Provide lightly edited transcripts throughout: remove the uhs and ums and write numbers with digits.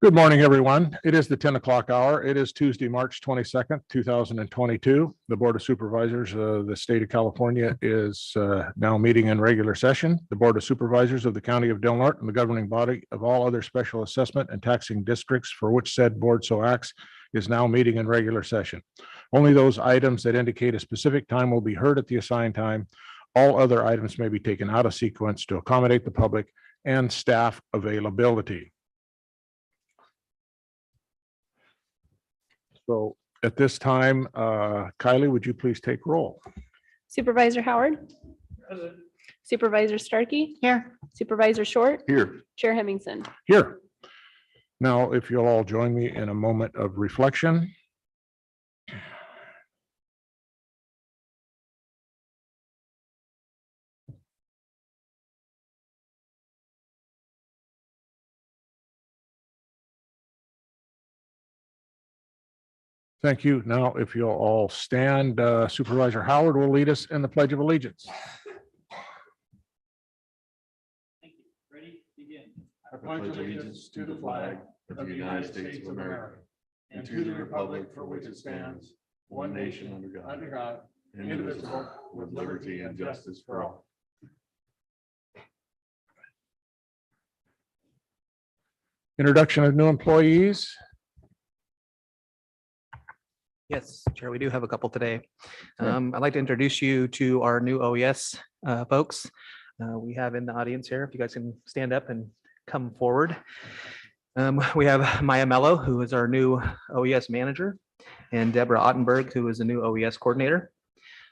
Good morning, everyone. It is the 10 o'clock hour. It is Tuesday, March 22nd, 2022. The Board of Supervisors of the state of California is now meeting in regular session. The Board of Supervisors of the County of Del Norte and the governing body of all other special assessment and taxing districts for which said board so acts is now meeting in regular session. Only those items that indicate a specific time will be heard at the assigned time. All other items may be taken out of sequence to accommodate the public and staff availability. So at this time, Kylie, would you please take roll? Supervisor Howard. Present. Supervisor Starkey. Here. Supervisor Short. Here. Chair Hemmingson. Here. Now, if you'll all join me in a moment of reflection. Thank you. Now, if you'll all stand, Supervisor Howard will lead us in the Pledge of Allegiance. Thank you. Ready? Begin. I pledge allegiance to the flag of the United States of America and to the republic for which it stands, one nation under God, indivisible, with liberty and justice for all. Introduction of new employees. Yes, Chair, we do have a couple today. I'd like to introduce you to our new OES folks. We have in the audience here, if you guys can stand up and come forward. We have Maya Mello, who is our new OES manager, and Deborah Ottenberg, who is a new OES coordinator.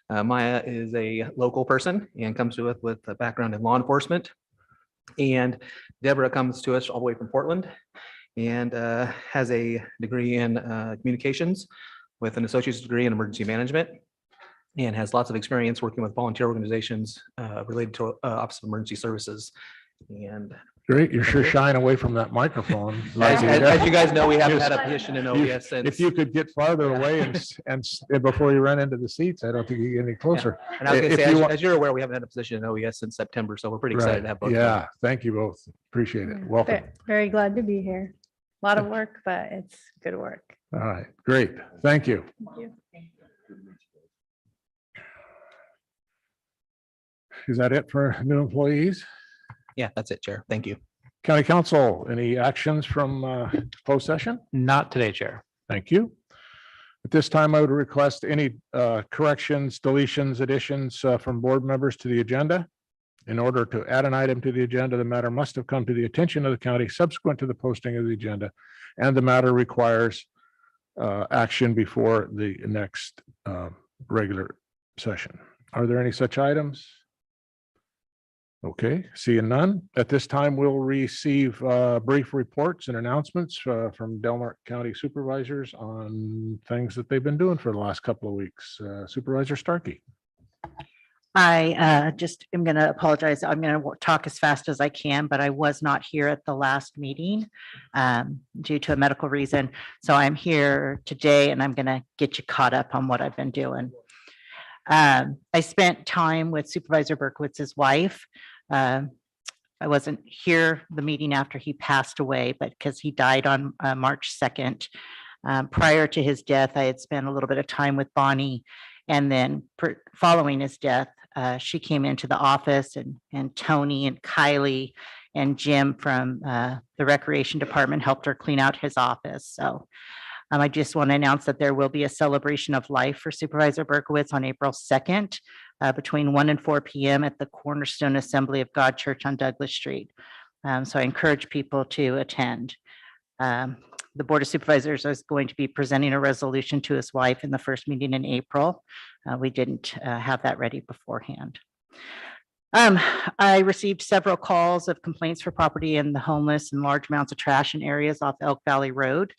Maya is a local person and comes to us with a background in law enforcement. And Deborah comes to us all the way from Portland and has a degree in communications with an associate's degree in emergency management, and has lots of experience working with volunteer organizations related to Office of Emergency Services. And Great, you're sure shying away from that microphone. as you guys know, we haven't had a position in OES since. If you could get farther away and before you run into the seats, I don't think you get any closer. And I was gonna If say, you want- as you're aware, we haven't had a position in OES since September, so we're pretty excited to have both. of them. Yeah, thank you both. Appreciate it. Welcome. Very glad to be here. A lot of work, but it's good work. All right, great. Thank you. Thank you. Is that it for new employees? Yeah, that's it, Chair. Thank you. County Council, any actions from closed session? Not today, Chair. Thank you. At this time, I would request any corrections, deletions, additions from board members to the agenda. In order to add an item to the agenda, the matter must have come to the attention of the county subsequent to the posting of the agenda, and the matter requires action before the next regular session. Are there any such items? Okay, seeing none. At this time, we'll receive brief reports and announcements from Del Norte County supervisors on things that they've been doing for the last couple of weeks. Supervisor Starkey. I just am going to apologize. I'm going to talk as fast as I can, but I was not here at the last meeting due to a medical reason. So I'm here today and I'm going to get you caught up on what I've been doing. I spent time with Supervisor Berkowitz's wife. I wasn't here the meeting after he passed away, but because he died on March 2nd. Prior to his death, I had spent a little bit of time with Bonnie. And then following his death, she came into the office and Tony and Kylie and Jim from the Recreation Department helped her clean out his office. So I just want to announce that there will be a celebration of life for Supervisor Berkowitz on April 2nd between 1 and 4 p.m. at the Cornerstone Assembly of God Church on Douglas Street. So I encourage people to attend. The Board of Supervisors is going to be presenting a resolution to his wife in the first meeting in April. We didn't have that ready beforehand. I received several calls of complaints for property in the homeless and large amounts of trash in areas off Elk Valley Road.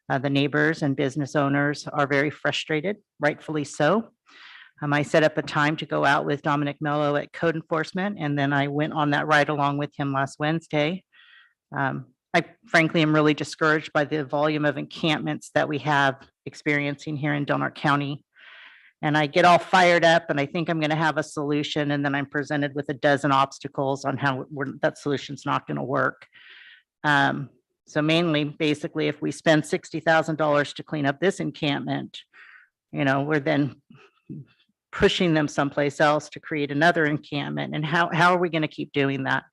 The neighbors and business owners are very frustrated, rightfully so. I set up a time to go out with Dominic Mello at Code Enforcement, and then I went on that ride along with him last Wednesday. I frankly am really discouraged by the volume of encampments that we have experiencing here in Del Norte County. And I get all fired up and I think I'm going to have a solution. And then I'm presented with a dozen obstacles on how that solution's not going to work. So mainly, basically, if we spend $60,000 to clean up this encampment, we're then pushing them someplace else to create another encampment. And how are we going to keep doing that?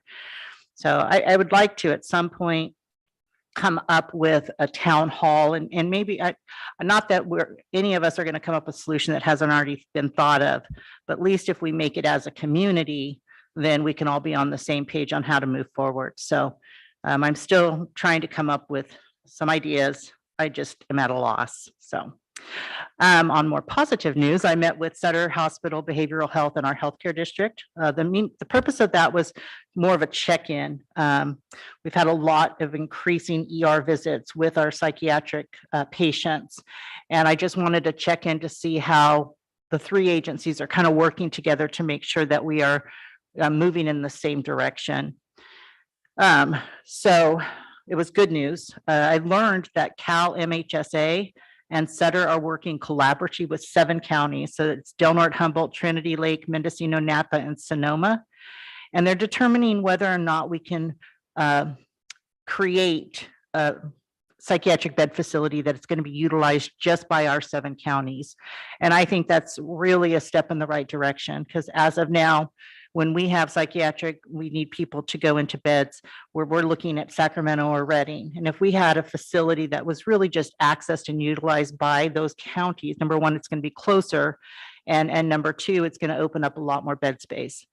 So I would like to, at some point, come up with a town hall and maybe not that any of us are going to come up with a solution that hasn't already been thought of, but at least if we make it as a community, then we can all be on the same page on how to move forward. So I'm still trying to come up with some ideas. I just am at a loss. So on more positive news, I met with Sutter Hospital Behavioral Health in our healthcare district. The purpose of that was more of a check-in. We've had a lot of increasing ER visits with our psychiatric patients. And I just wanted to check in to see how the three agencies are kind of working together to make sure that we are moving in the same direction. So it was good news. I learned that Cal MHSA and Sutter are working collaboratively with 7 counties. So it's Del Norte, Humboldt, Trinity Lake, Mendocino, Napa, and Sonoma. And they're determining whether or not we can create a psychiatric bed facility that is going to be utilized just by our 7 counties. And I think that's really a step in the right direction, because as of now, when we have psychiatric, we need people to go into beds where we're looking at Sacramento or Redding. And if we had a facility that was really just accessed and utilized by those counties, number one, it's going to be closer. And number two, it's going to open up a lot more bed space.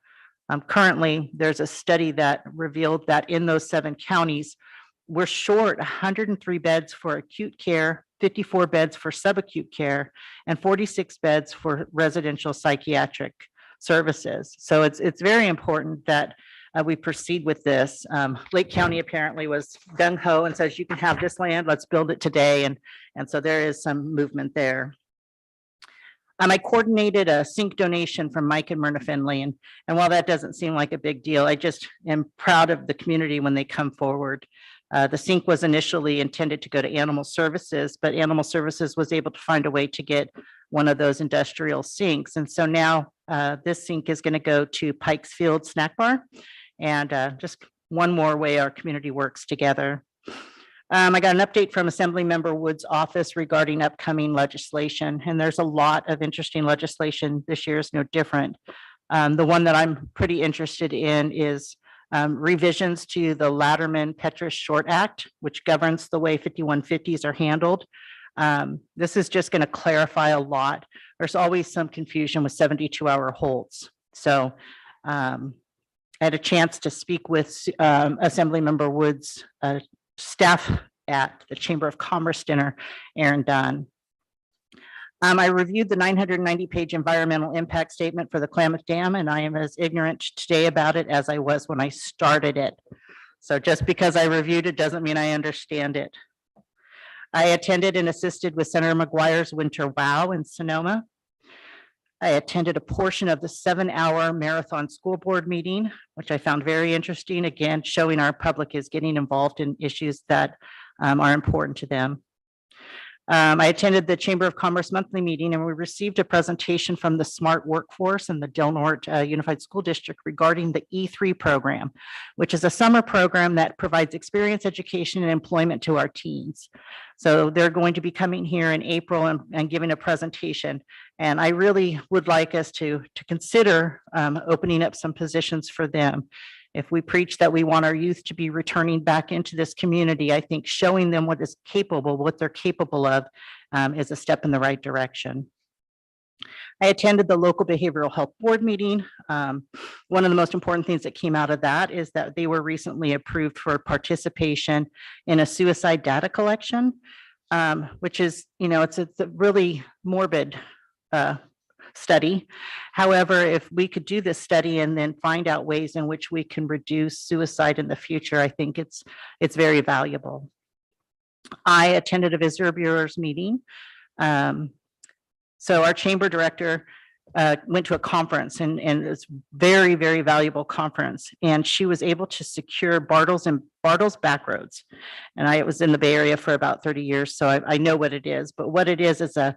Currently, there's a study that revealed that in those 7 counties, we're short 103 beds for acute care, 54 beds for subacute care, and 46 beds for residential psychiatric services. So it's very important that we proceed with this. Lake County apparently was gung ho and says, you can have this land, let's build it today. And so there is some movement there. I coordinated a sink donation from Mike and Myrna Finley. And while that doesn't seem like a big deal, I just am proud of the community when they come forward. The sink was initially intended to go to Animal Services, but Animal Services was able to find a way to get one of those industrial sinks. And so now this sink is going to go to Pikes Field Snack Bar, and just one more way our community works together. I got an update from Assemblymember Wood's office regarding upcoming legislation, and there's a lot of interesting legislation. This year is no different. The one that I'm pretty interested in is revisions to the Latterman-Petrus Short Act, which governs the way 5150s are handled. This is just going to clarify a lot. There's always some confusion with 72-hour holds. So I had a chance to speak with Assemblymember Wood's staff at the Chamber of Commerce dinner, Aaron Dunn. I reviewed the 990-page environmental impact statement for the Klamath Dam, and I am as ignorant today about it as I was when I started it. So just because I reviewed it doesn't mean I understand it. I attended and assisted with Senator McGuire's Winter Wow in Sonoma. I attended a portion of the 7-hour marathon school board meeting, which I found very interesting, again, showing our public is getting involved in issues that are important to them. I attended the Chamber of Commerce monthly meeting, and we received a presentation from the Smart Workforce and the Del Norte Unified School District regarding the E3 program, which is a summer program that provides experience, education, and employment to our teens. So they're going to be coming here in April and giving a presentation. And I really would like us to consider opening up some positions for them. If we preach that we want our youth to be returning back into this community, I think showing them what they're capable of is a step in the right direction. I attended the local behavioral health board meeting. One of the most important things that came out of that is that they were recently approved for participation in a suicide data collection, which is, it's a really morbid study. However, if we could do this study and then find out ways in which we can reduce suicide in the future, I think it's very valuable. I attended a visitor bureau's meeting. So our chamber director went to a conference and it's very, very valuable conference. And she was able to secure Bartles back roads. And I was in the Bay Area for about 30 years, so I know what it is. But what it is a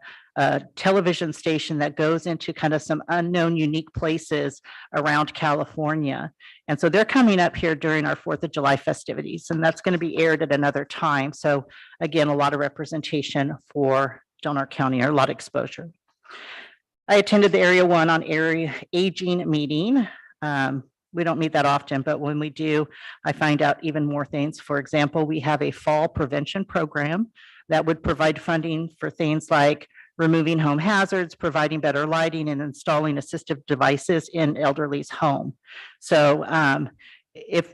television station that goes into kind of some unknown, unique places around California. And so they're coming up here during our 4th of July festivities, and that's going to be aired at another time. So again, a lot of representation for Del Norte County, or a lot of exposure. I attended the Area 1 on Area Aging meeting. We don't meet that often, but when we do, I find out even more things. For example, we have a fall prevention program that would provide funding for things like removing home hazards, providing better lighting, and installing assistive devices in elderly's home. So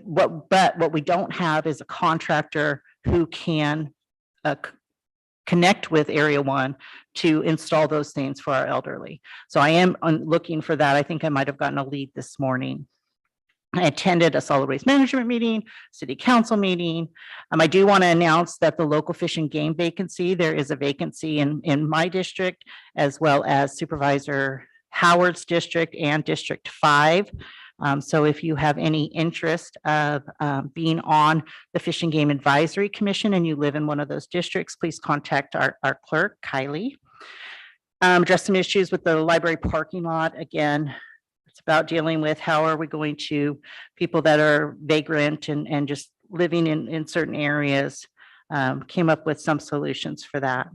what we don't have is a contractor who can connect with Area 1 to install those things for our elderly. So I am looking for that. I think I might have gotten a lead this morning. I attended a solid waste management meeting, city council meeting. I do want to announce that the local fish and game vacancy, there is a vacancy in my district, as well as Supervisor Howard's district and District 5. So if you have any interest of being on the Fish and Game Advisory Commission and you live in one of those districts, please contact our clerk, Kylie. Address some issues with the library parking lot. Again, it's about dealing with how are we going to people that are vagrant and just living in certain areas. Came up with some solutions for that.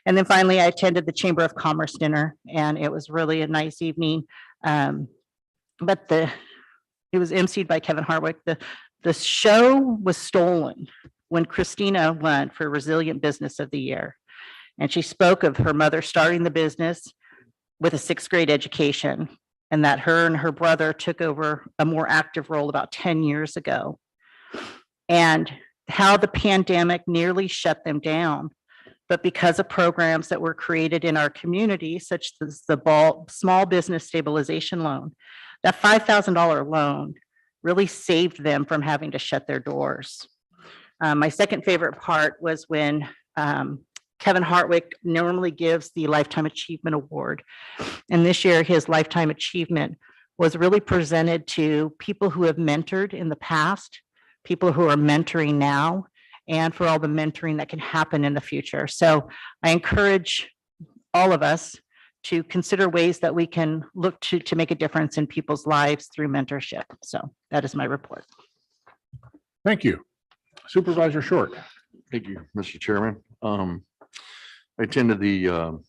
And then finally, I attended the Chamber of Commerce dinner, and it was really a nice evening. But it was emceed by Kevin Harwick. The show was stolen when Christina won for Resilient Business of the Year. And she spoke of her mother starting the business with a 6th grade education, and that her and her brother took over a more active role about 10 years ago. And how the pandemic nearly shut them down. But because of programs that were created in our community, such as the Small Business Stabilization Loan, that $5,000 loan really saved them from having to shut their doors. My second favorite part was when Kevin Hartwick normally gives the Lifetime Achievement Award. And this year, his Lifetime Achievement was really presented to people who have mentored in the past, people who are mentoring now, and for all the mentoring that can happen in the future. So I encourage all of us to consider ways that we can look to make a difference in people's lives through mentorship. So that is my report. Thank you. Supervisor Short. Thank you, Mr. Chairman. I attended the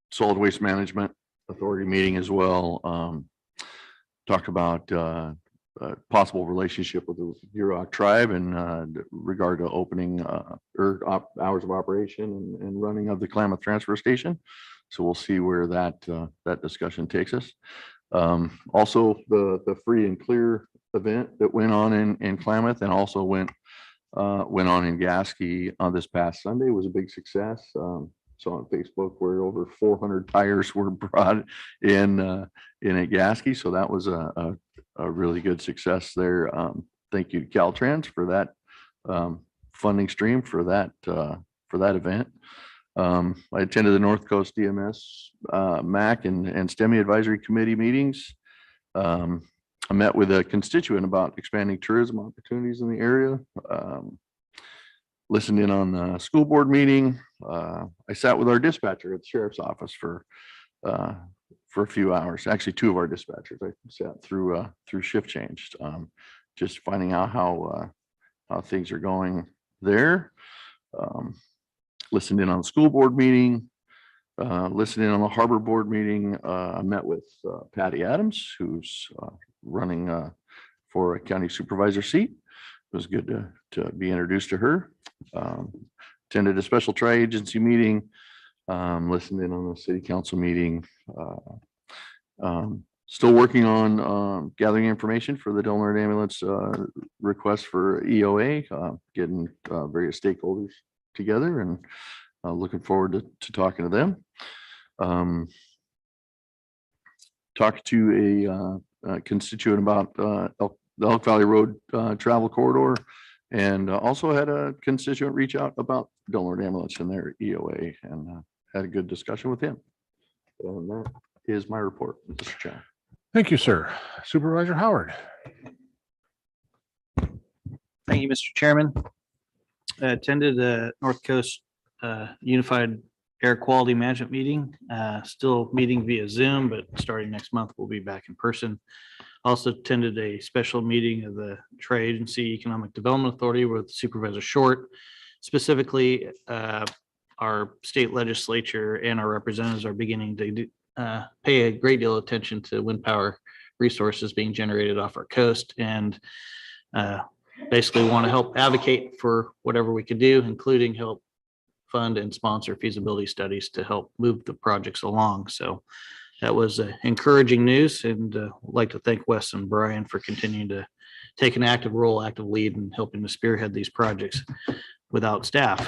Solid Waste Management Authority meeting as well. Talked about possible relationship with the Yurok tribe in regard to opening hours of operation and running of the Klamath transfer station. So we'll see where that discussion takes us. Also the free and clear event that went on in Klamath and also went on in Gasky on this past Sunday was a big success. Saw on Facebook where over 400 tires were brought in at Gasky. So that was a really good success there. Thank you to Caltrans for that funding stream for that event. I attended the North Coast DMS MAC and STEMI Advisory Committee meetings. I met with a constituent about expanding tourism opportunities in the area. Listened in on the school board meeting. I sat with our dispatcher at the sheriff's office for a few hours. Actually, 2 of our dispatchers. I sat through shift change, just finding out how things are going there. Listened in on the school board meeting. Listened in on the harbor board meeting. I met with Patty Adams, who's running for a county supervisor seat. It was good to be introduced to her. Attended a special tri-agency meeting. Listened in on the city council meeting. Still working on gathering information for the Del Norte ambulance request for EOA, getting various stakeholders together and looking forward to talking to them. Talked to a constituent about the Elk Valley Road travel corridor, and also had a constituent reach out about Del Norte ambulance and their EOA, and had a good discussion with him. And that is my report, Mr. Chairman. Thank you, sir. Supervisor Howard. Thank you, Mr. Chairman. I attended the North Coast Unified Air Quality Management meeting, still meeting via Zoom, but starting next month, we'll be back in person. Also attended a special meeting of the Tri-Agency Economic Development Authority with Supervisor Short. Specifically, our state legislature and our representatives are beginning to pay a great deal of attention to wind power resources being generated off our coast, and basically want to help advocate for whatever we could do, including help fund and sponsor feasibility studies to help move the projects along. So that was encouraging news, and I'd like to thank Wes and Brian for continuing to take an active role, active lead in helping to spearhead these projects without staff.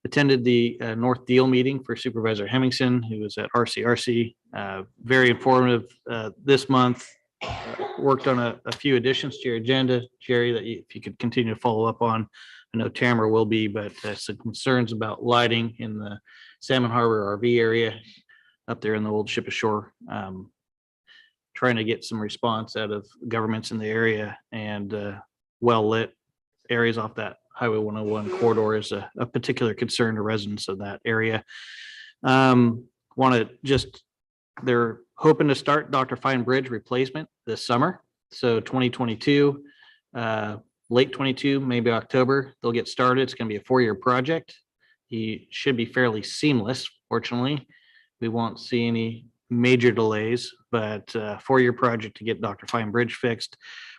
Attended the North Deal meeting for Supervisor Hemmingson, who was at RCRC. Very informative this month. Worked on a few additions to your agenda, Jerry, that if you could continue to follow up on. I know Tamara will be, but some concerns about lighting in the Salmon Harbor RV area up there in the old ship ashore. Trying to get some response out of governments in the area, and well-lit areas off that Highway 101 corridor is a particular concern to residents of that area. They're hoping to start Dr. Fine Bridge replacement this summer. So 2022, late 22, maybe October, they'll get started. It's going to be a 4-year project. He should be fairly seamless. Fortunately, we won't see any major delays, but 4-year project to get Dr. Fine Bridge fixed.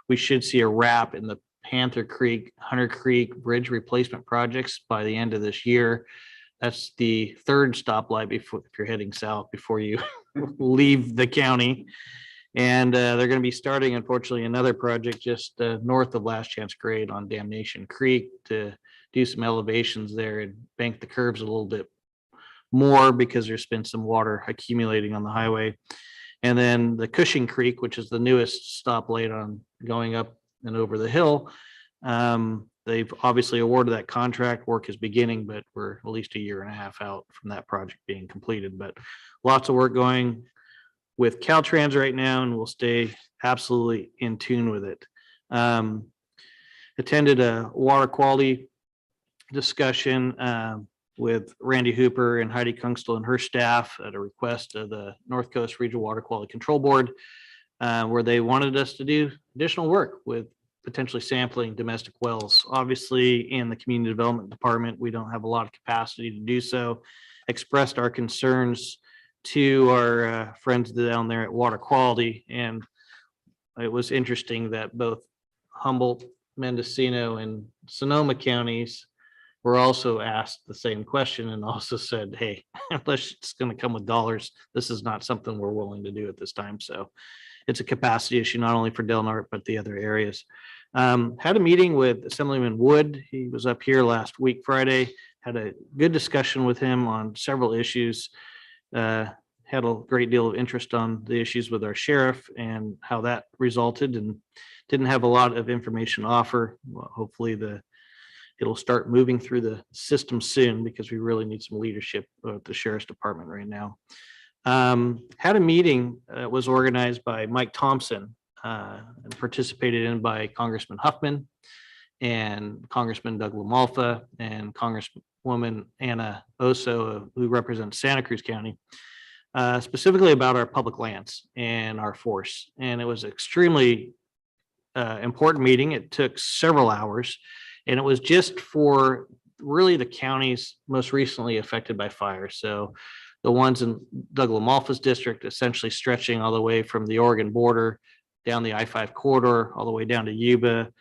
We should see a wrap in the Panther Creek, Hunter Creek Bridge replacement projects by the end of this year. That's the third stoplight before, if you're heading south, before you leave the county. And they're going to be starting, unfortunately, another project just north of Last Chance Grade on Damnation Creek to do some elevations there and bank the curves a little bit more, because there's been some water accumulating on the highway. And then the Cushing Creek, which is the newest stoplight on going up and over the hill. They've obviously awarded that contract. Work is beginning, but we're at least 1.5 years out from that project being completed. But lots of work going with Caltrans right now, and we'll stay absolutely in tune with it. Attended a water quality discussion with Randy Hooper and Heidi Kunstl and her staff at a request of the North Coast Regional Water Quality Control Board, where they wanted us to do additional work with potentially sampling domestic wells. Obviously, in the community development department, we don't have a lot of capacity to do so. Expressed our concerns to our friends down there at Water Quality, and it was interesting that both Humboldt, Mendocino, and Sonoma counties were also asked the same question and also said, hey, unless it's going to come with dollars, this is not something we're willing to do at this time. So it's a capacity issue, not only for Del Norte, but the other areas. Had a meeting with Assemblyman Wood. He was up here last week, Friday, had a good discussion with him on several issues. Had a great deal of interest on the issues with our sheriff and how that resulted, and didn't have a lot of information to offer. Well, hopefully it'll start moving through the system soon, because we really need some leadership at the sheriff's department right now. Had a meeting that was organized by Mike Thompson and participated in by Congressman Huffman and Congressman Doug LaMalfa and Congresswoman Anna Oso, who represents Santa Cruz County, specifically about our public lands and our force. And it was extremely important meeting. It took several hours, and it was just for really the counties most recently affected by fire. So the ones in Doug LaMalfa's district, essentially stretching all the way from the Oregon border down the I-5 corridor, all the way down to Yuba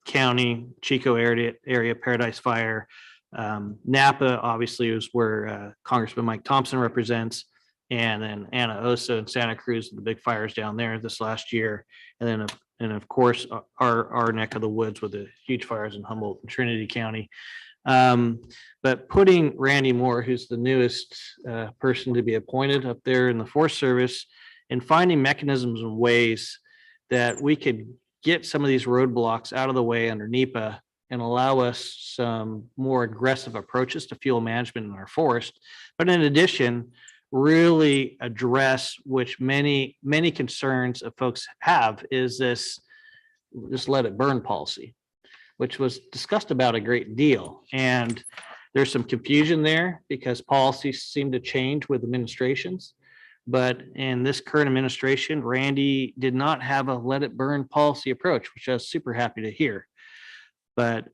County, Chico area, Paradise Fire. Napa obviously is where Congressman Mike Thompson represents, and then Anna Oso in Santa Cruz, the big fires down there this last year. And of course, our neck of the woods with the huge fires in Humboldt and Trinity County. But putting Randy Moore, who's the newest person to be appointed up there in the Forest Service, and finding mechanisms and ways that we could get some of these roadblocks out of the way under NEPA and allow us some more aggressive approaches to fuel management in our forest. But in addition, really address which many concerns of folks have is this just let it burn policy, which was discussed about a great deal. And there's some confusion there because policies seem to change with administrations. But in this current administration, Randy did not have a let it burn policy approach, which I was super happy to hear. But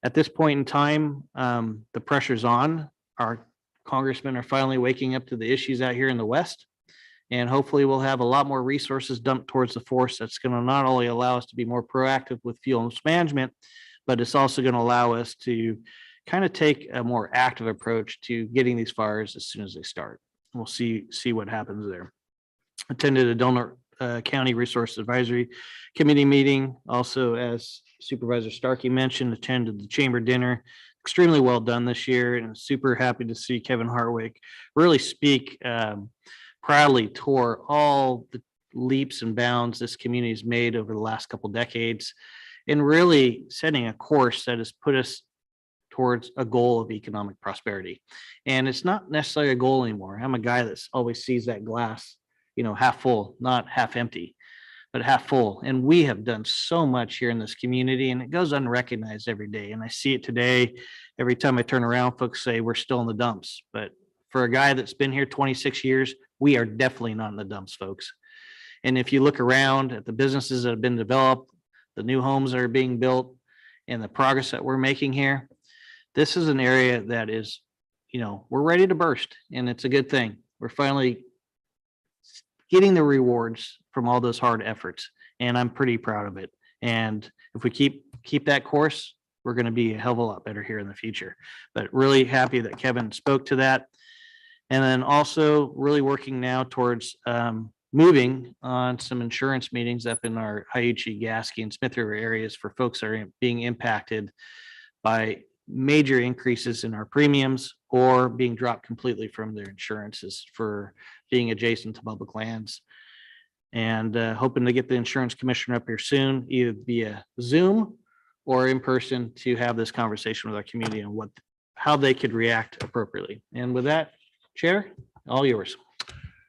at this point in time, the pressure's on. Our congressmen are finally waking up to the issues out here in the West. And hopefully we'll have a lot more resources dumped towards the force that's going to not only allow us to be more proactive with fuel management, but it's also going to allow us to kind of take a more active approach to getting these fires as soon as they start. We'll see what happens there. Attended a Donut County Resource Advisory Committee meeting. Also, as Supervisor Starkey mentioned, attended the chamber dinner. Extremely well done this year, and super happy to see Kevin Hartwick really speak proudly toward all the leaps and bounds this community has made over the last couple decades, and really setting a course that has put us towards a goal of economic prosperity. And it's not necessarily a goal anymore. I'm a guy that always sees that glass, half full, not half empty, but half full. And we have done so much here in this community, and it goes unrecognized every day. And I see it today. Every time I turn around, folks say we're still in the dumps. But for a guy that's been here 26 years, we are definitely not in the dumps, folks. And if you look around at the businesses that have been developed, the new homes that are being built, and the progress that we're making here, this is an area that is, we're ready to burst, and it's a good thing. We're finally getting the rewards from all those hard efforts, and I'm pretty proud of it. And if we keep that course, we're going to be a hell of a lot better here in the future. But really happy that Kevin spoke to that. And then also really working now towards moving on some insurance meetings up in our Hiuchi, Gasky, and Smith River areas for folks that are being impacted by major increases in our premiums or being dropped completely from their insurances for being adjacent to public lands. And hoping to get the insurance commissioner up here soon, either via Zoom or in person, to have this conversation with our community and how they could react appropriately. And with that, Chair, all yours.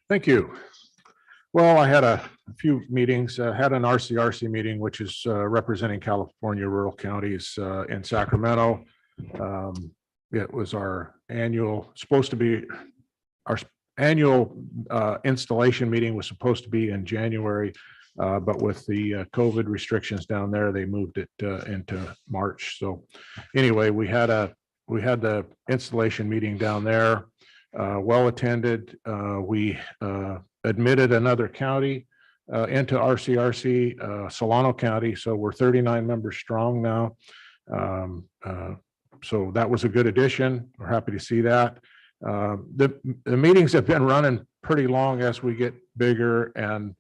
Thank you. Well, I had a few meetings, had an RCRC meeting, which is representing California rural counties in Sacramento. It was our annual installation meeting was supposed to be in January, but with the COVID restrictions down there, they moved it into March. So anyway, we had the installation meeting down there, well attended. We admitted another county into RCRC, Solano County. So we're 39 members strong now. So that was a good addition. We're happy to see that. The meetings have been running pretty long as we get bigger and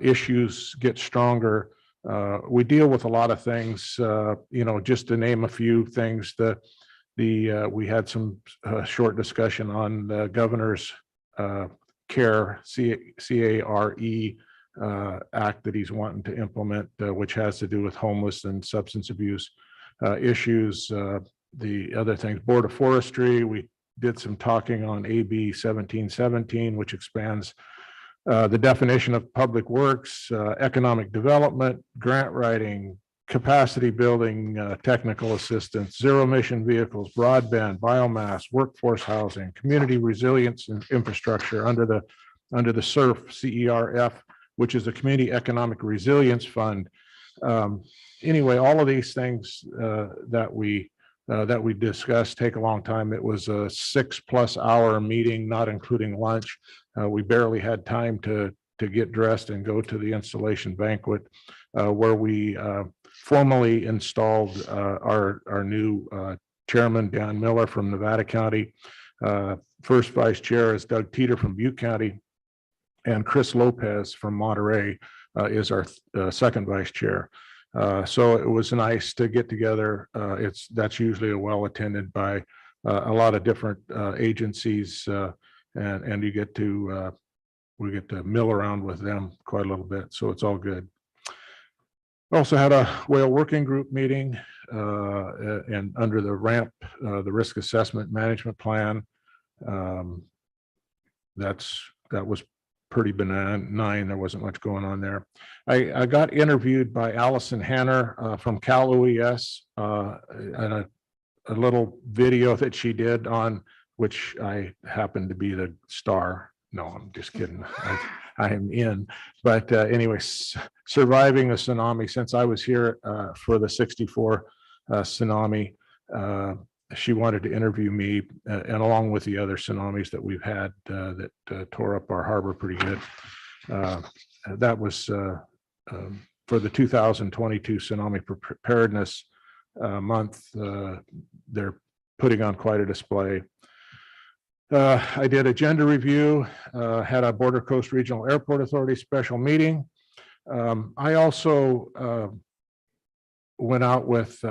issues get stronger. We deal with a lot of things, just to name a few things. We had some short discussion on the governor's CARE act that he's wanting to implement, which has to do with homeless and substance abuse issues. The other things, Board of Forestry, we did some talking on AB 1717, which expands the definition of public works, economic development, grant writing, capacity building, technical assistance, zero emission vehicles, broadband, biomass, workforce housing, community resilience and infrastructure under the CERF, CERF, which is the Community Economic Resilience Fund. Anyway, all of these things that we discussed take a long time. It was a 6+ hour meeting, not including lunch. We barely had time to get dressed and go to the installation banquet, where we formally installed our new chairman, Dan Miller from Nevada County. First vice chair is Doug Teeter from Butte County, and Chris Lopez from Monterey is our second vice chair. So it was nice to get together. That's usually well attended by a lot of different agencies, and we get to mill around with them quite a little bit. So it's all good. Also had a whale working group meeting and under the RAMP, the Risk Assessment Management Plan. That was pretty benign. There wasn't much going on there. I got interviewed by Allison Hanner from Cal OES and a little video that she did on which I happened to be the star. No, I'm just kidding. I am in. But anyways, surviving a tsunami since I was here for the 64 tsunami. She wanted to interview me and along with the other tsunamis that we've had that tore up our harbor pretty good. That was for the 2022 tsunami preparedness month. They're putting on quite a display. I did agenda review, had a Border Coast Regional Airport Authority special meeting. I also went out with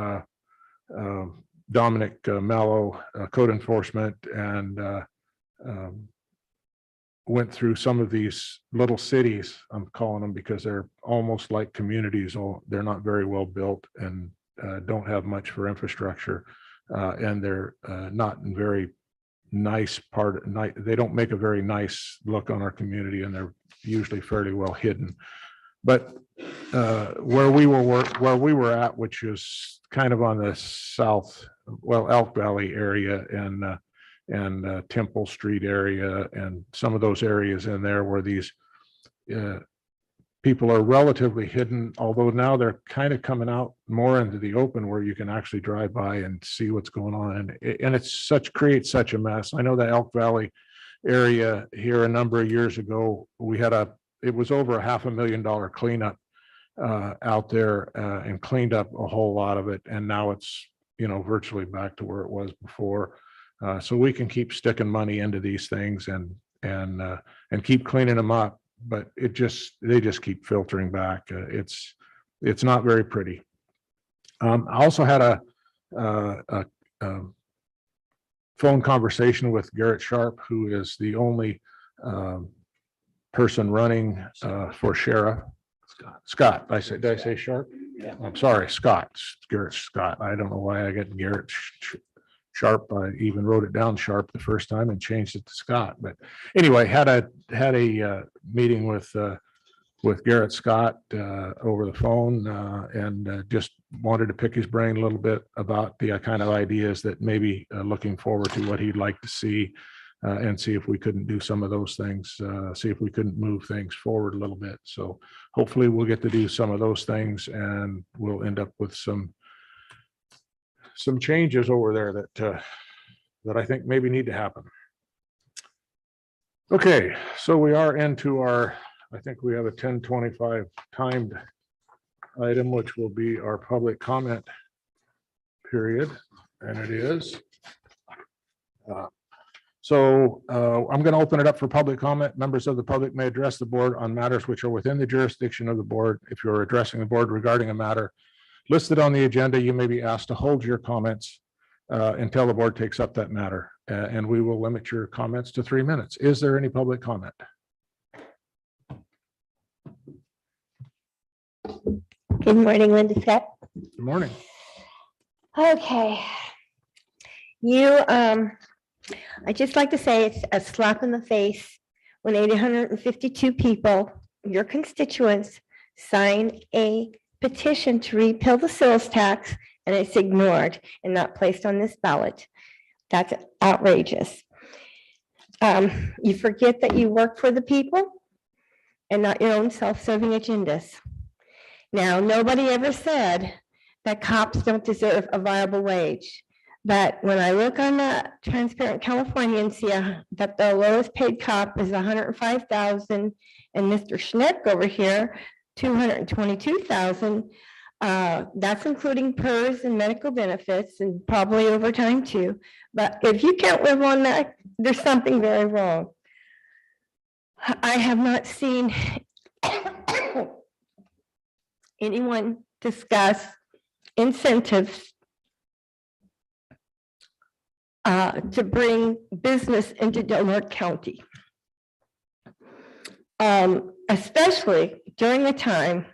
Dominic Mello, code enforcement, and went through some of these little cities, I'm calling them because they're almost like communities. They're not very well built and don't have much for infrastructure. And they're not in very nice they don't make a very nice look on our community, and they're usually fairly well hidden. But where we were at, which is kind of on the south, well, Elk Valley area and Temple Street area, and some of those areas in there where these people are relatively hidden, although now they're kind of coming out more into the open where you can actually drive by and see what's going on. And it's creates such a mess. I know the Elk Valley area here a number of years ago, we had it was over $500,000 cleanup out there and cleaned up a whole lot of it. And now it's, virtually back to where it was before. So we can keep sticking money into these things and keep cleaning them up, but they just keep filtering back. It's not very pretty. I also had a phone conversation with Garrett Sharp, who is the only person running for sheriff. Scott. Did I say Sharp? Yeah. I'm sorry, Scott. Garrett Scott. I don't know why I got Garrett Sharp. I even wrote it down Sharp the first time and changed it to Scott. But anyway, had a meeting with Garrett Scott over the phone and just wanted to pick his brain a little bit about the kind of ideas that maybe looking forward to what he'd like to see and see if we couldn't do some of those things, see if we couldn't move things forward a little bit. So hopefully we'll get to do some of those things and we'll end up with some changes over there that I think maybe need to happen. Okay, so we are into I think we have a 10:25 timed item, which will be our public comment period, and it is. So I'm going to open it up for public comment. Members of the public may address the board on matters which are within the jurisdiction of the board. If you're addressing the board regarding a matter listed on the agenda, you may be asked to hold your comments until the board takes up that matter, and we will limit your comments to 3 minutes. Is there any public comment? Good morning, Linda Scott. Good morning. Okay. I just like to say it's a slap in the face when 852 people, your constituents, sign a petition to repeal the sales tax and it's ignored and not placed on this ballot. That's outrageous. You forget that you work for the people and not your own self-serving agendas. Now, nobody ever said that cops don't deserve a viable wage. But when I look on the Transparent California and see that the lowest paid cop is $105,000 and Mr. Schneck over here, $222,000, that's including PERS and medical benefits and probably overtime too. But if you can't live on that, there's something very wrong. I have not seen anyone discuss incentives to bring business into Delaware County, especially during a time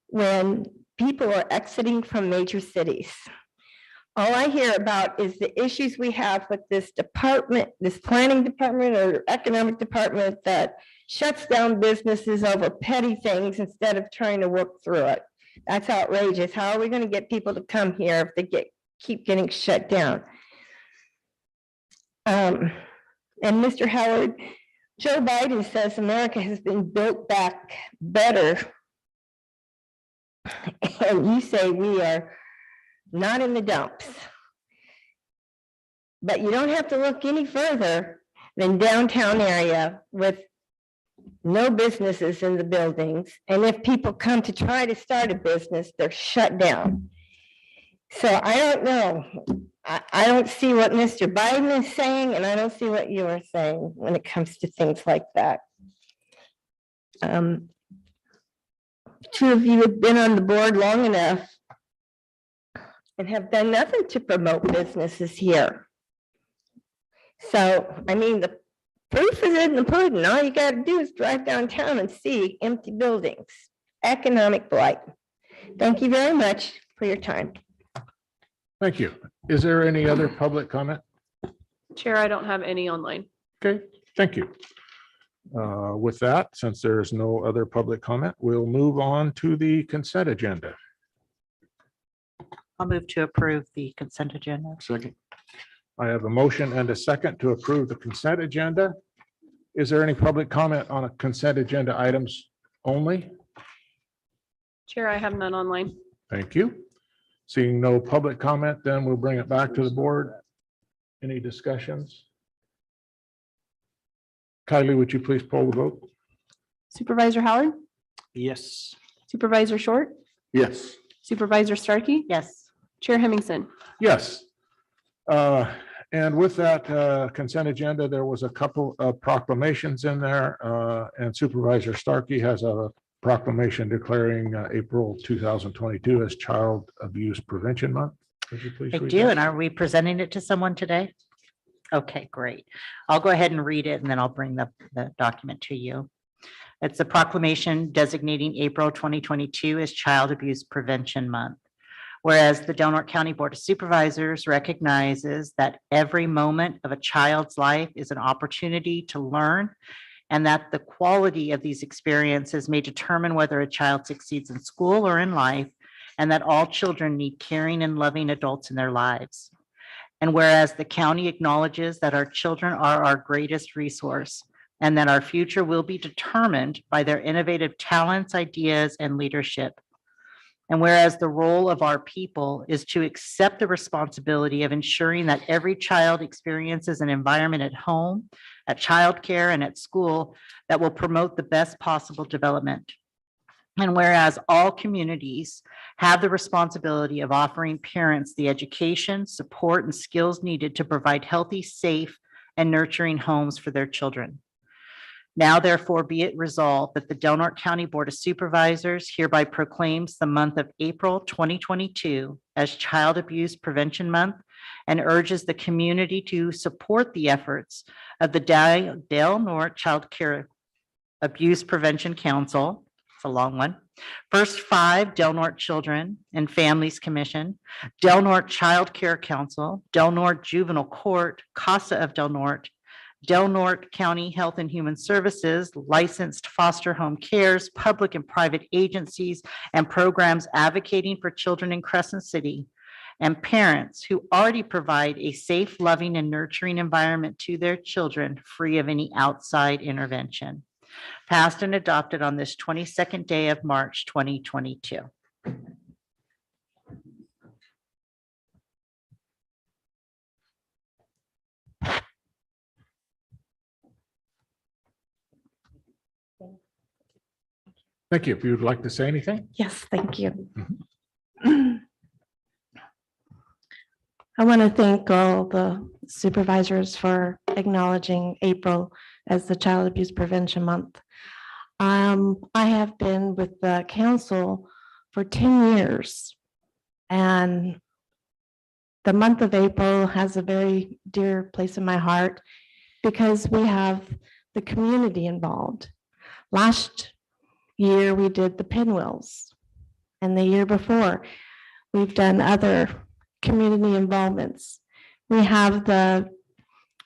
when people are exiting from major cities. All I hear about is the issues we have with this department, this planning department or economic department that shuts down businesses over petty things instead of trying to work through it. That's outrageous. How are we going to get people to come here if they keep getting shut down? And Mr. Howard, Joe Biden says America has been built back better. And you say we are not in the dumps. But you don't have to look any further than downtown area with no businesses in the buildings. And if people come to try to start a business, they're shut down. So I don't know. I don't see what Mr. Biden is saying, and I don't see what you are saying when it comes to things like that. Two of you have been on the board long enough and have done nothing to promote businesses here. So, I mean, the proof is in the pudding. All you got to do is drive downtown and see empty buildings. Economic blight. Thank you very much for your time. Thank you. Is there any other public comment? Chair, I don't have any online. Okay, thank you. With that, since there is no other public comment, we'll move on to the consent agenda. I'll move to approve the consent agenda. Second. I have a motion and a second to approve the consent agenda. Is there any public comment on a consent agenda items only? Chair, I have none online. Thank you. Seeing no public comment, then we'll bring it back to the board. Any discussions? Kylie, would you please poll the vote? Supervisor Howard, Yes. Supervisor Short, Yes. Supervisor Starkey, Yes. Chair Hemmingson. Yes. And with that consent agenda, there was a couple of proclamations in there, and Supervisor Starkey has a proclamation declaring April 2022 as Child Abuse Prevention Month. Would you please I read do, that? and are we presenting it to someone today? Okay, great. I'll go ahead and read it and then I'll bring the document to you. It's a proclamation designating April 2022 as Child Abuse Prevention Month. Whereas the Del Norte County Board of Supervisors recognizes that every moment of a child's life is an opportunity to learn, and that the quality of these experiences may determine whether a child succeeds in school or in life, and that all children need caring and loving adults in their lives. And whereas the county acknowledges that our children are our greatest resource, and that our future will be determined by their innovative talents, ideas, and leadership. And whereas the role of our people is to accept the responsibility of ensuring that every child experiences an environment at home, at childcare, and at school that will promote the best possible development. And whereas all communities have the responsibility of offering parents the education, support, and skills needed to provide healthy, safe, and nurturing homes for their children. Now therefore be it resolved that the Del Norte County Board of Supervisors hereby proclaims the month of April 2022 as Child Abuse Prevention Month, and urges the community to support the efforts of the Del Norte Child Care Abuse Prevention Council. It's a long one. First 5 Del Norte Children and Families Commission, Del Norte Child Care Council, Del Norte Juvenile Court, Casa of Del Norte, Del Norte County Health and Human Services, licensed foster home cares, public and private agencies, and programs advocating for children in Crescent City, and parents who already provide a safe, loving, and nurturing environment to their children, free of any outside intervention. Passed and adopted on this 22nd day of March, 2022. Thank you. If you'd like to say anything. Yes, thank you. I want to thank all the supervisors for acknowledging April as the Child Abuse Prevention Month. I have been with the council for 10 years, and the month of April has a very dear place in my heart because we have the community involved. Last year, we did the pinwheels, and the year before. We've done other community involvements. We have the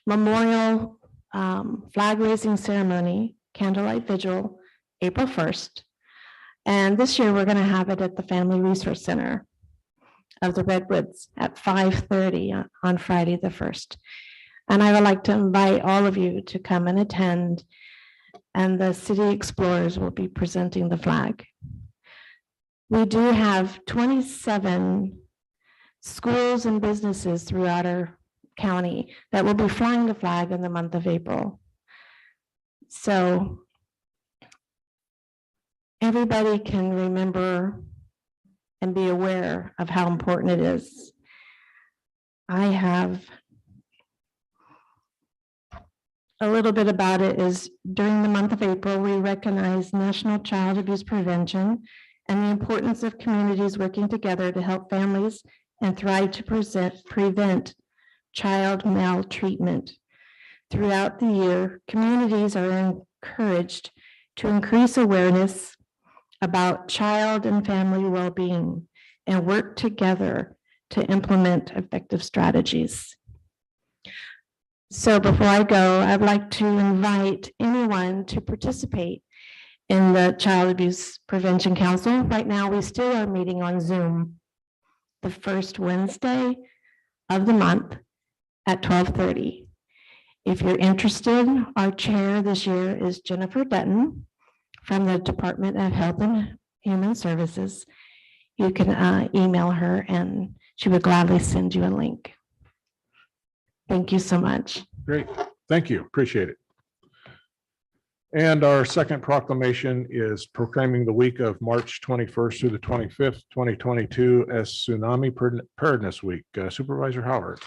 memorial flag raising ceremony, candlelight vigil, April 1st. And this year, we're going to have it at the Family Resource Center of the Redwoods at 5:30 on Friday the 1st. And I would like to invite all of you to come and attend. And the city explorers will be presenting the flag. We do have 27 schools and businesses throughout our county that will be flying the flag in the month of April. So everybody can remember and be aware of how important it is. I have a little bit about it is during the month of April, we recognize National Child Abuse Prevention and the importance of communities working together to help families and thrive to prevent child maltreatment. Throughout the year, communities are encouraged to increase awareness about child and family well-being and work together to implement effective strategies. So before I go, I'd like to invite anyone to participate in the Child Abuse Prevention Council. Right now, we still are meeting on Zoom the first Wednesday of the month at 12:30. If you're interested, our chair this year is Jennifer Dutton from the Department of Health and Human Services. You can email her and she would gladly send you a link. Thank you so much. Great. Thank you. Appreciate it. And our second proclamation is proclaiming the week of March 21st through the 25th, 2022 as Tsunami Preparedness Week. Supervisor Howard.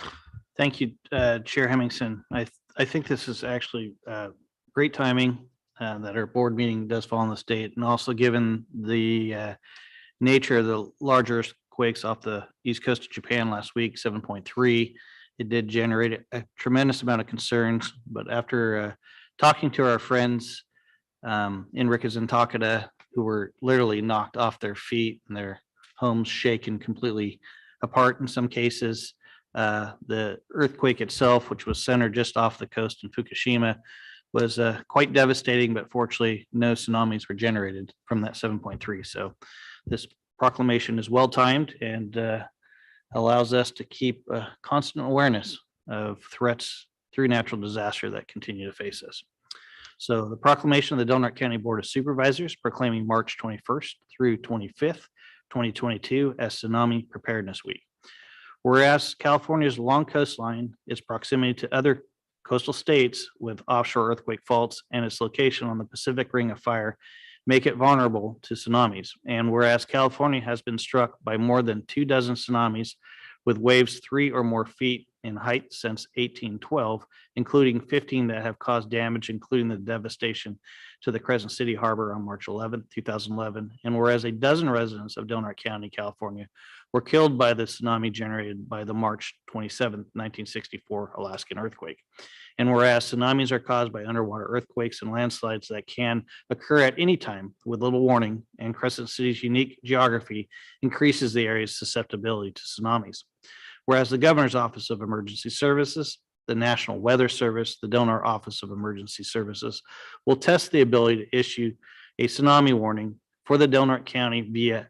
Thank you, Chair Hemmingson. I think this is actually great timing that our board meeting does fall on the state, and also given the nature of the larger earthquakes off the east coast of Japan last week, 7.3, it did generate a tremendous amount of concerns. But after talking to our friends in Ricas and Takeda, who were literally knocked off their feet and their homes shaken completely apart in some cases, the earthquake itself, which was centered just off the coast in Fukushima, was quite devastating, but fortunately no tsunamis were generated from that 7.3. So this proclamation is well timed and allows us to keep constant awareness of threats through natural disaster that continue to face us. So the proclamation of the Del Norte County Board of Supervisors proclaiming March 21st through 25th, 2022 as Tsunami Preparedness Week. Whereas California's long coastline, its proximity to other coastal states with offshore earthquake faults, and its location on the Pacific Ring of Fire make it vulnerable to tsunamis. And whereas California has been struck by more than 24 tsunamis with waves 3 or more feet in height since 1812, including 15 that have caused damage, including the devastation to the Crescent City Harbor on March 11, 2011. And whereas a dozen residents of Del Norte County, California, were killed by the tsunami generated by the March 27, 1964 Alaskan earthquake. And whereas tsunamis are caused by underwater earthquakes and landslides that can occur at any time with little warning, and Crescent City's unique geography increases the area's susceptibility to tsunamis. Whereas the Governor's Office of Emergency Services, the National Weather Service, the Del Norte Office of Emergency Services will test the ability to issue a tsunami warning for the Del Norte County via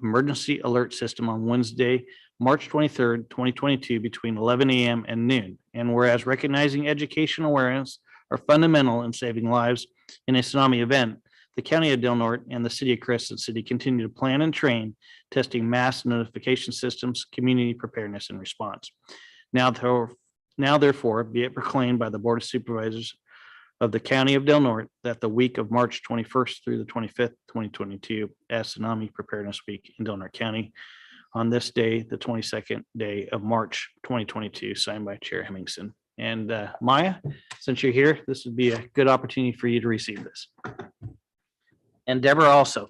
emergency alert system on Wednesday, March 23rd, 2022 between 11 a.m. and noon. And whereas recognizing education awareness are fundamental in saving lives in a tsunami event, the County of Del Norte and the City of Crescent City continue to plan and train testing mass notification systems, community preparedness and response. Now therefore, be it proclaimed by the Board of Supervisors of the County of Del Norte that the week of March 21st through the 25th, 2022 as Tsunami Preparedness Week in Del Norte County on this day, the 22nd day of March, 2022, signed by Chair Hemmingson. And Maya, since you're here, this would be a good opportunity for you to receive this. And Deborah also.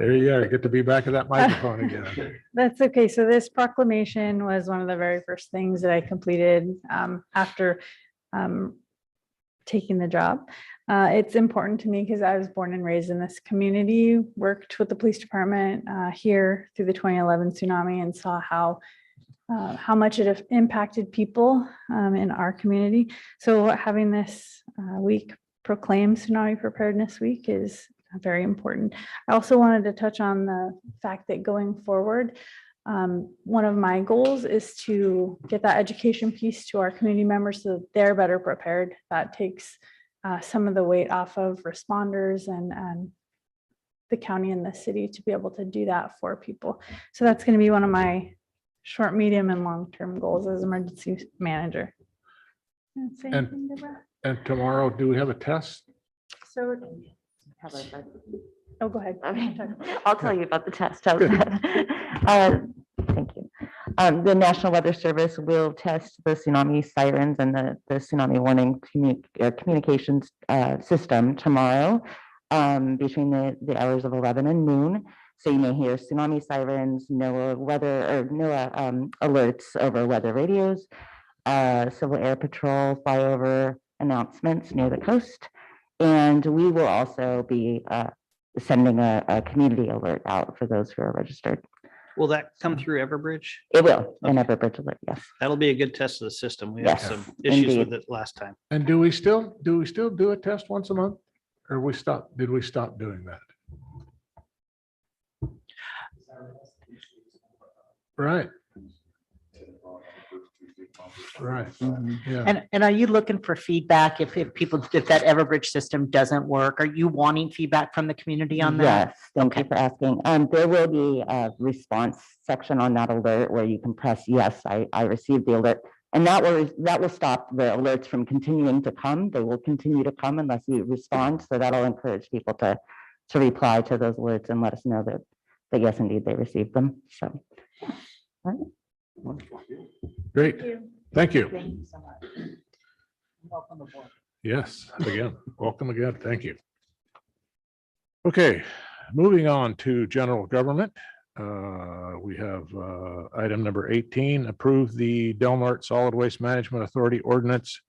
There you are. Get to be back at that microphone again. That's okay. So this proclamation was one of the very first things that I completed after taking the job. It's important to me because I was born and raised in this community, worked with the police department here through the 2011 tsunami, and saw how much it impacted people in our community. So having this week proclaimed Tsunami Preparedness Week is very important. I also wanted to touch on the fact that going forward, one of my goals is to get that education piece to our community members so that they're better prepared. That takes some of the weight off of responders and the county and the city to be able to do that for people. So that's going to be one of my short, medium, and long-term goals as emergency manager. Say And- anything, Deborah? And tomorrow, do we have a test? So, oh, go ahead. I'll tell you about the test. How's that? Thank you. The National Weather Service will test the tsunami sirens and the tsunami warning communications system tomorrow between the hours of 11 and noon. So you may hear tsunami sirens, NOAA weather or NOAA alerts over weather radios, Civil Air Patrol flyover announcements near the coast. And we will also be sending a community alert out for those who are registered. Will that come through Everbridge? It will, an Everbridge alert, yes. That'll be a good test of the system. We had Yes, some issues with indeed. it last time. And do we still do a test once a month? Or did we stop doing that? Right. Right. Yeah. And are you looking for feedback if that Everbridge system doesn't work? Are you wanting feedback from the community on that? Yes, thank you for asking. There will be a response section on that alert where you can press, yes, I received the alert. And that will stop the alerts from continuing to come. They will continue to come unless you respond. So that'll encourage people to reply to those alerts and let us know that yes, indeed, they received them. So. Great. Thank you. Thank you so much. Welcome aboard. Yes, again, welcome again. Thank you. Okay, moving on to general government. We have item number 18, approve the Delmart Solid Waste Management Authority Ordinance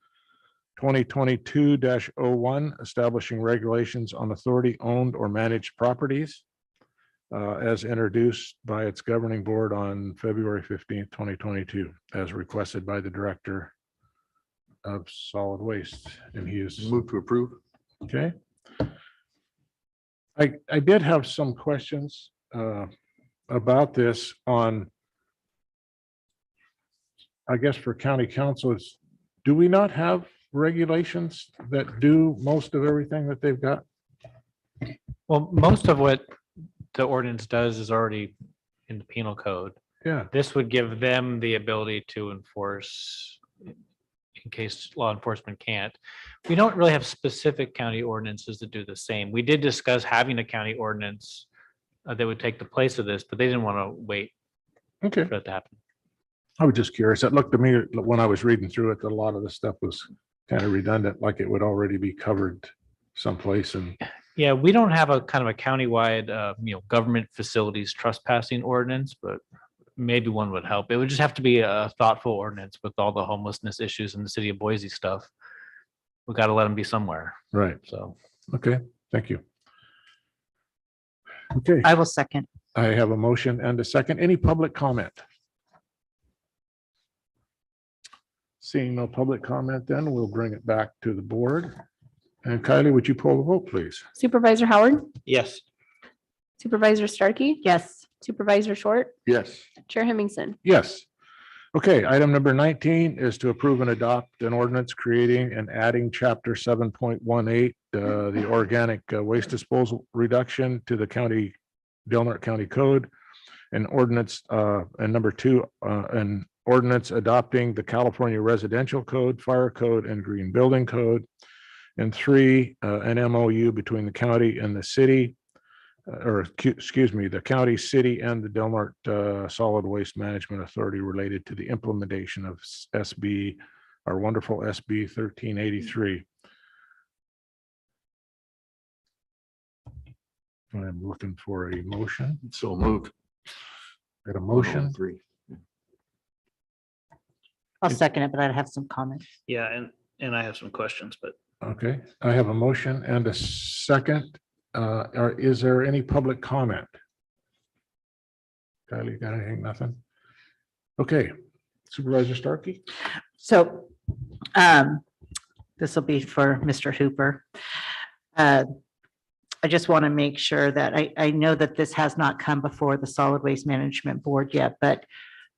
2022-01, establishing regulations on authority owned or managed properties as introduced by its governing board on February 15th, 2022, as requested by the Director of Solid Waste, and he is Move to approve. okay. I did have some questions about this on, I guess for county councils. Do we not have regulations that do most of everything that they've got? Well, most of what the ordinance does is already in the penal code. Yeah, This would give them the ability to enforce in case law enforcement can't. We don't really have specific county ordinances that do the same. We did discuss having a county ordinance that would take the place of this, but they didn't want to wait okay. for that to happen. I was just curious. It looked to me when I was reading through it that a lot of the stuff was kind of redundant, like it would already be covered someplace. And Yeah, we don't have a kind of a countywide, government facilities trespassing ordinance, but maybe one would help. It would just have to be a thoughtful ordinance with all the homelessness issues in the city of Boise stuff. We got to let them be somewhere. right. So Okay, thank you. Okay, I will second. I have a motion and a second. Any public comment? Seeing no public comment, then we'll bring it back to the board. And Kylie, would you poll the vote, please? Supervisor Howard, Yes. Supervisor Starkey, Yes. Supervisor Short, Yes. Chair Hemmingson. Yes. Okay, item number 19 is to approve and adopt an ordinance creating and adding chapter 7.18, the organic waste disposal reduction to the county, Delmart County Code. And ordinance, and number 2, an ordinance adopting the California Residential Code, Fire Code, and Green Building Code. And 3, an MOU between the county and the city, the county, city, and the Delmart Solid Waste Management Authority related to the implementation of SB, our wonderful SB 1383. I'm looking for a motion. So moved. Got a motion? 3. I'll second it, but I'd have some comments. Yeah, and I have some questions, but Okay, I have a motion and a second. Or is there any public comment? Kylie, you got anything? Nothing? Okay, Supervisor Starkey? So this will be for Mr. Hooper. I just want to make sure that I know that this has not come before the Solid Waste Management Board yet, but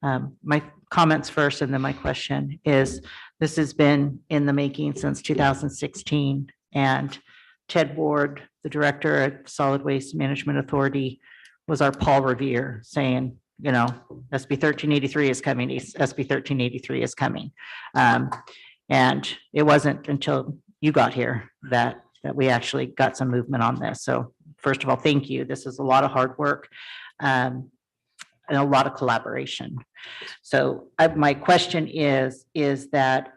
my comments first and then my question is, this has been in the making since 2016. And Ted Ward, the director at Solid Waste Management Authority, was our Paul Revere saying, you know, SB 1383 is coming, SB 1383 is coming. And it wasn't until you got here that we actually got some movement on this. So first of all, thank you. This is a lot of hard work and a lot of collaboration. So my question is that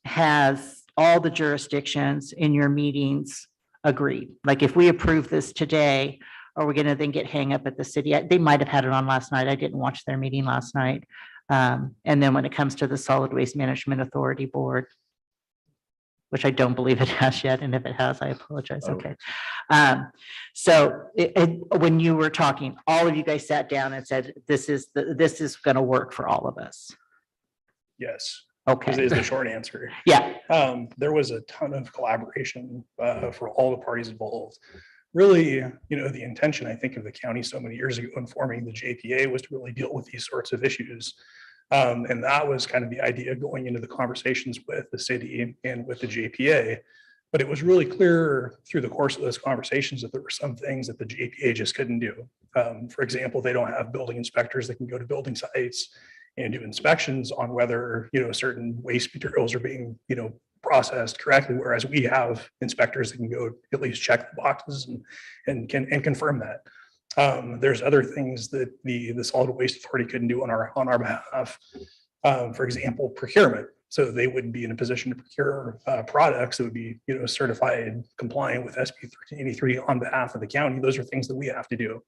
has all the jurisdictions in your meetings agreed? Like if we approve this today, are we going to then get hang up at the city? They might have had it on last night. I didn't watch their meeting last night. And then when it comes to the Solid Waste Management Authority Board, which I don't believe it has yet, and if it has, I apologize. Okay. So when you were talking, all of you guys sat down and said, this is going to work for all of us. Yes, Okay. is the short answer. Yeah. There was a ton of collaboration for all the parties involved. Really, you know, the intention, I think, of the county so many years ago in forming the JPA was to really deal with these sorts of issues. And that was kind of the idea going into the conversations with the city and with the JPA. But it was really clear through the course of those conversations that there were some things that the JPA just couldn't do. For example, they don't have building inspectors that can go to building sites and do inspections on whether, you know, certain waste materials are being, you know, processed correctly, whereas we have inspectors that can go at least check the boxes and confirm that. There's other things that the Solid Waste Authority couldn't do on our behalf. For example, procurement. So they wouldn't be in a position to procure products that would be, you know, certified compliant with SB 1383 on behalf of the county. Those are things that we have to do.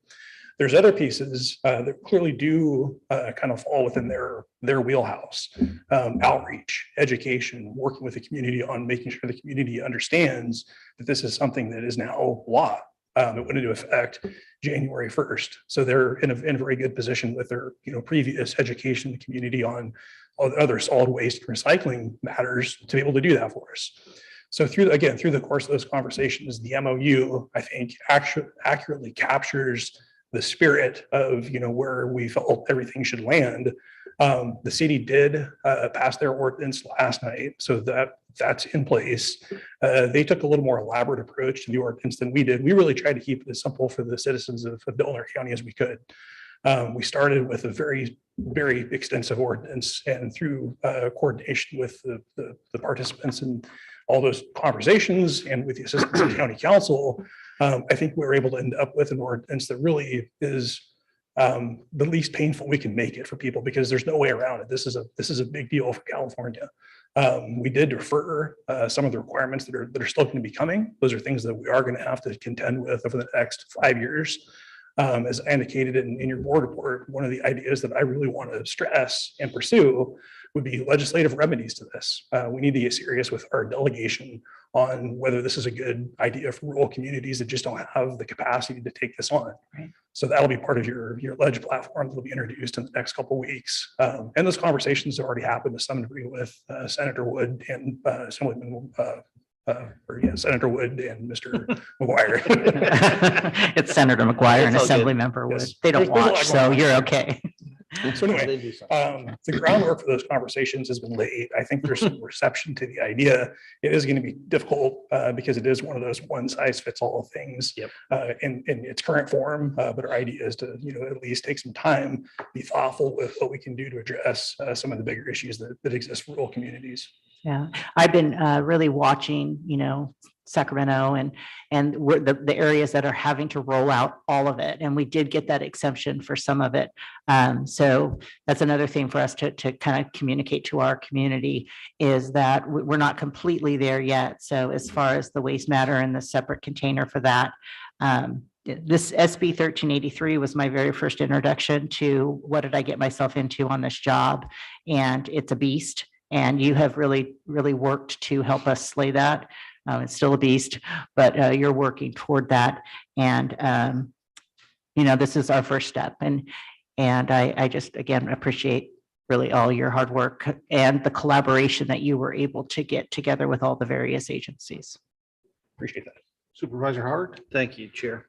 There's other pieces that clearly do kind of fall within their wheelhouse. Outreach, education, working with the community on making sure the community understands that this is something that is now law. It went into effect January 1st. So they're in a very good position with their, you know, previous education in the community on other solid waste recycling matters to be able to do that for us. So through the course of those conversations, the MOU, I think, accurately captures the spirit of, you know, where we felt everything should land. The city did pass their ordinance last night, so that's in place. They took a little more elaborate approach to the ordinance than we did. We really tried to keep it as simple for the citizens of Delaware County as we could. We started with a very, very extensive ordinance, and through coordination with the participants in all those conversations and with the assistance of the county council, I think we were able to end up with an ordinance that really is the least painful we can make it for people, because there's no way around it. This is a big deal for California. We did defer some of the requirements that are still going to be coming. Those are things that we are going to have to contend with over the next 5 years. As I indicated in your board report, one of the ideas that I really want to stress and pursue would be legislative remedies to this. We need to get serious with our delegation on whether this is a good idea for rural communities that just don't have the capacity to take this on. Right. So that'll be part of your ledge platform that'll be introduced in the next couple of weeks. And those conversations have already happened to some degree with Senator Wood and Assemblyman Senator Wood and Mr. McGuire. It's Senator McGuire and It's all good. Assembly Member Wood. Yes. They don't There's a lot watch, going so on. you're okay. So anyway, the groundwork for those conversations has been laid. I think there's some reception to the idea. It is going to be difficult because it is one of those one size fits all things. Yep. In its current form. But our idea is to, you know, at least take some time, be thoughtful with what we can do to address some of the bigger issues that exist for rural communities. Yeah, I've been really watching, you know, Sacramento and the areas that are having to roll out all of it. And we did get that exemption for some of it. So that's another thing for us to kind of communicate to our community, is that we're not completely there yet. So as far as the waste matter and the separate container for that, this SB 1383 was my very first introduction to what did I get myself into on this job? And it's a beast. And you have really, really worked to help us slay that. It's still a beast, but you're working toward that. And, this is our first step. And I just, again, appreciate really all your hard work and the collaboration that you were able to get together with all the various agencies. Appreciate that. Supervisor Howard? Thank you, Chair.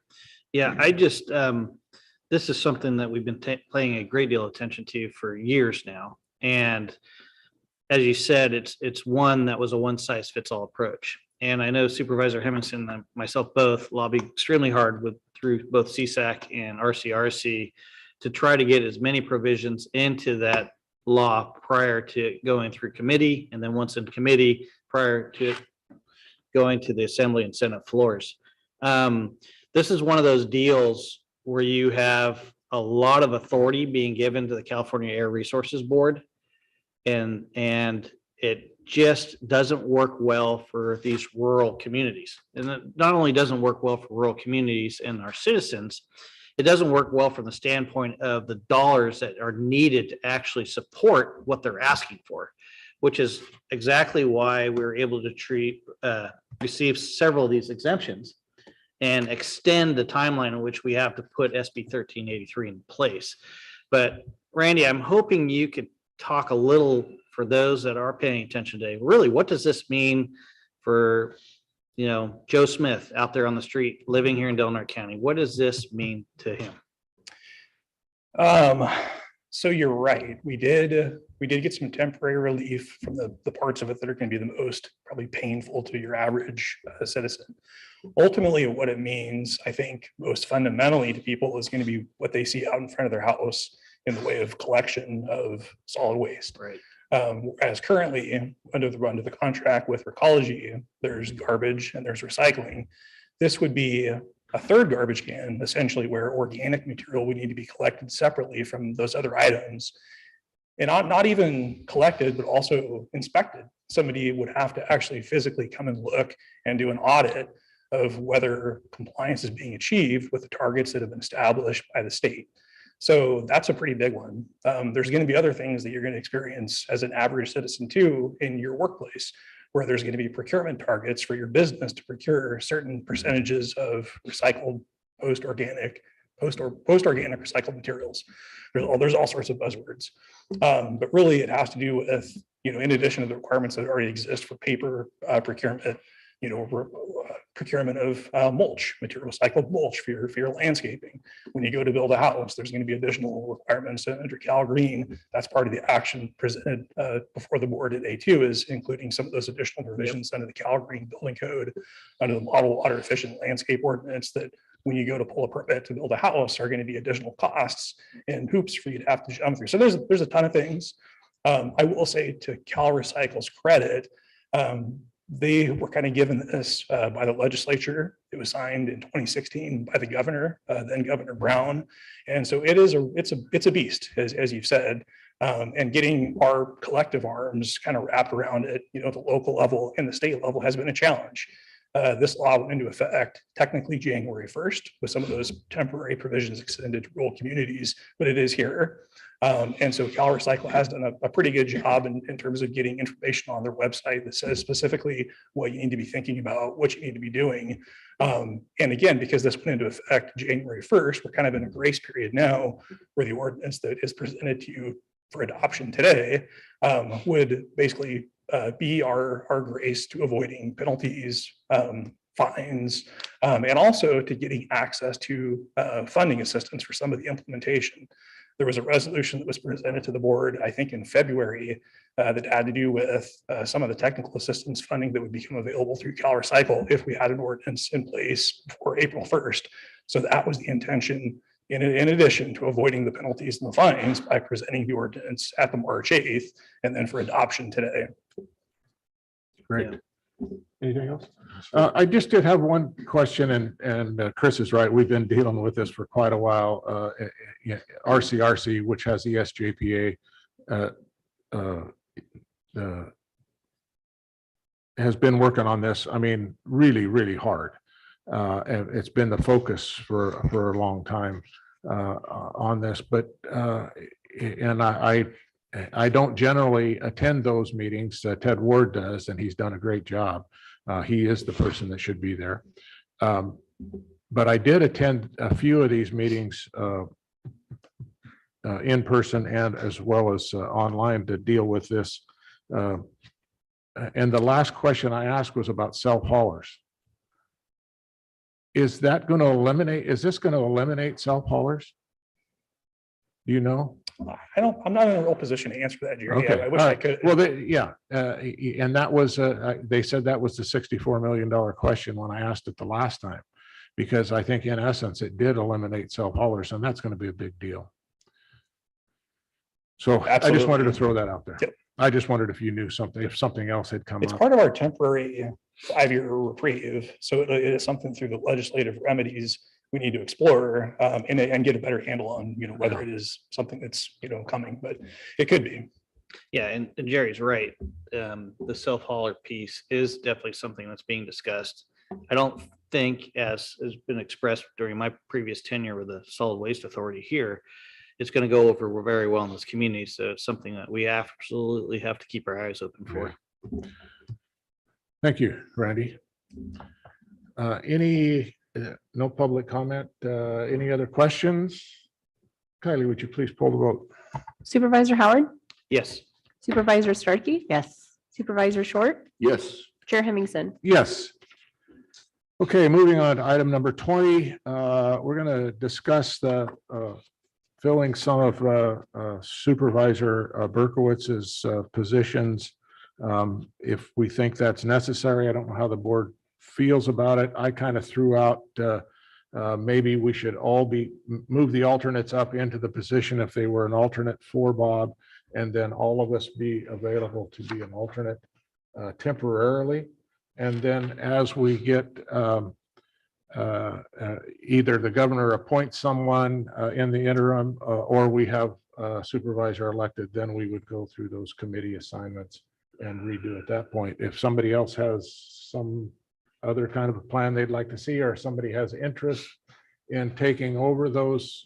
Yeah, I just, this is something that we've been paying a great deal of attention to for years now. And as you said, it's one that was a one size fits all approach. And I know Supervisor Hemmingson and myself both lobbied extremely hard through both CSAC and RCRC to try to get as many provisions into that law prior to going through committee, and then once in committee, prior to going to the Assembly and Senate floors. This is one of those deals where you have a lot of authority being given to the California Air Resources Board. And it just doesn't work well for these rural communities. And it not only doesn't work well for rural communities and our citizens, it doesn't work well from the standpoint of the dollars that are needed to actually support what they're asking for, which is exactly why we were able to receive several of these exemptions and extend the timeline in which we have to put SB 1383 in place. But Randy, I'm hoping you could talk a little for those that are paying attention today. Really, what does this mean for, Joe Smith out there on the street living here in Delaware County? What does this mean to him? So you're right. We did get some temporary relief from the parts of it that are going to be the most probably painful to your average citizen. Ultimately, what it means, I think, most fundamentally to people is going to be what they see out in front of their house in the way of collection of solid waste. Right. As currently under the contract with Recology, there's garbage and there's recycling. This would be a third garbage can, essentially, where organic material would need to be collected separately from those other items. And not even collected, but also inspected. Somebody would have to actually physically come and look and do an audit of whether compliance is being achieved with the targets that have been established by the state. So that's a pretty big one. There's going to be other things that you're going to experience as an average citizen too in your workplace, where there's going to be procurement targets for your business to procure certain percentages of recycled post-organic recycled materials. There's all sorts of buzzwords. But really it has to do with, in addition to the requirements that already exist for paper procurement, procurement of mulch, material recycled mulch for your landscaping. When you go to build a house, there's going to be additional requirements under Cal Green. That's part of the action presented before the board at A2, is including some of those additional provisions under the Cal Green building code, under the model water efficient landscape ordinance, that when you go to pull a permit to build a house are going to be additional costs and hoops for you to have to jump through. So there's a ton of things. I will say, to Cal Recycle's credit, they were kind of given this by the legislature. It was signed in 2016 by the governor, then Governor Brown. And so it's a beast, as you've said, and getting our collective arms kind of wrapped around it, at the local level and the state level has been a challenge. This law went into effect technically January 1st, with some of those temporary provisions extended to rural communities, but it is here. And so Cal Recycle has done a pretty good job in terms of getting information on their website that says specifically what you need to be thinking about, what you need to be doing. And again, because this went into effect January 1st, we're kind of in a grace period now where the ordinance that is presented to you for adoption today would basically be our grace to avoiding penalties, fines, and also to getting access to funding assistance for some of the implementation. There was a resolution that was presented to the board, I think in February, that had to do with some of the technical assistance funding that would become available through Cal Recycle if we had an ordinance in place before April 1st. So that was the intention, in addition to avoiding the penalties and the fines, by presenting the ordinance at the March 8th and then for adoption today. Great. Anything else? I just did have one question, and Chris is right. We've been dealing with this for quite a while. RCRC, which has the SJPA, has been working on this. I mean, really, really hard. and it's been the focus for a long time on this, but and I don't generally attend those meetings. Ted Ward does, and he's done a great job. He is the person that should be there. But I did attend a few of these meetings in person and as well as online to deal with this. And the last question I asked was about self-haulers. Is that going to eliminate, is this going to eliminate self-haulers? Do you know? I'm not in a real position to answer that, Jerry. Okay, I wish all I right. could. Well, and that was, they said that was the $64 million question when I asked it the last time, because I think in essence, it did eliminate self-haulers, and that's going to be a big deal. So I just Absolutely. wanted to throw that out there. Yep. I just wondered if you knew something, if something else had come It's up. part of our temporary 5-year reprieve. So it is something through the legislative remedies we need to explore and get a better handle on, whether it is something that's, coming, but it could be. Yeah, and Jerry's right. The self-hauler piece is definitely something that's being discussed. I don't think, as has been expressed during my previous tenure with the Solid Waste Authority here, it's going to go over very well in this community. So it's something that we absolutely have to keep our eyes open for. Thank you, Randy. No public comment? Any other questions? Kylie, would you please poll the vote? Supervisor Howard, Yes. Supervisor Starkey, Yes. Supervisor Short, Yes. Chair Hemmingson. Yes. Okay, moving on to item number 20. We're going to discuss the filling some of Supervisor Berkowitz's positions. If we think that's necessary, I don't know how the board feels about it. I kind of threw out maybe we should all move the alternates up into the position if they were an alternate for Bob, and then all of us be available to be an alternate temporarily. And then as we get either the governor appoints someone in the interim or we have a supervisor elected, then we would go through those committee assignments and redo at that point. If somebody else has some other kind of a plan they'd like to see, or somebody has interest in taking over those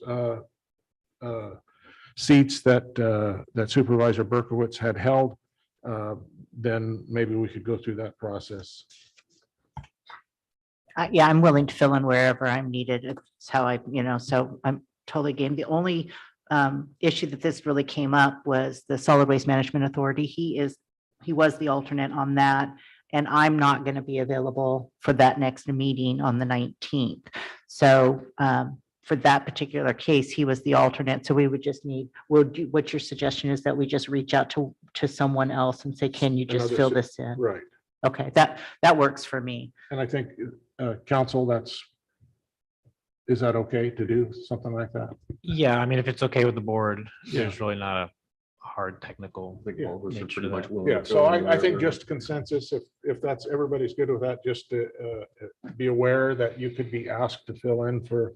seats that Supervisor Berkowitz had held, then maybe we could go through that process. Yeah, I'm willing to fill in wherever I'm needed. It's how so I'm totally game. The only issue that this really came up was the Solid Waste Management Authority. He was the alternate on that, and I'm not going to be available for that next meeting on the 19th. So for that particular case, he was the alternate. So we would just need, what your suggestion is that we just reach out to someone else and say, can you just fill this in? Right. Okay, that works for me. And I think council, is that okay to do something like that? Yeah, I mean, if it's okay with the board, there's really not a hard technical. I think all of us are nature pretty to much that. willing. Yeah, to so fill in I think wherever. just consensus, if that's, everybody's good with that, just to be aware that you could be asked to fill in for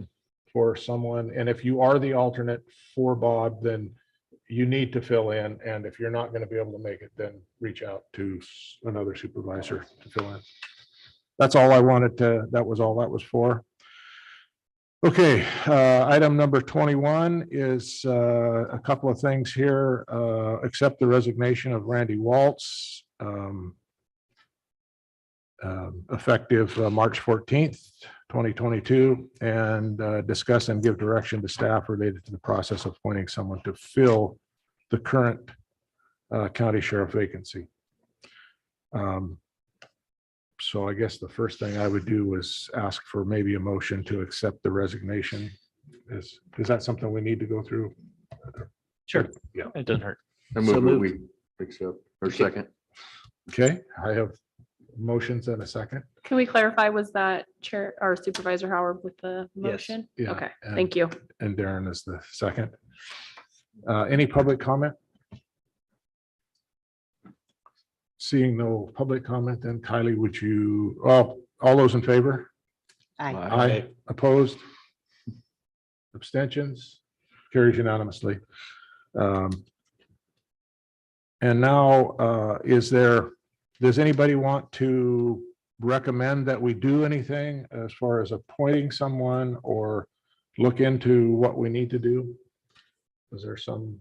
someone. And if you are the alternate for Bob, then you need to fill in. And if you're not going to be able to make it, then reach out to another supervisor to fill in. That's all I wanted to, that was all that was for. Okay, item number 21 is a couple of things here. Accept the resignation of Randy Waltz, effective March 14th, 2022, and discuss and give direction to staff related to the process of appointing someone to fill the current county sheriff vacancy. So I guess the first thing I would do was ask for maybe a motion to accept the resignation. Is that something we need to go through? Sure. Yeah. It doesn't hurt. I So move that moved. we accept, or second. Okay, I have motions and a second. Can we clarify, was that Chair or Supervisor Howard with the motion? Yeah, Okay, and- thank you. And Darren is the second. Any public comment? Seeing no public comment, then Kylie, would you, all those in favor? Aye. Opposed? Abstentions? Carries unanimously. And now, does anybody want to recommend that we do anything as far as appointing someone or look into what we need to do? Is there some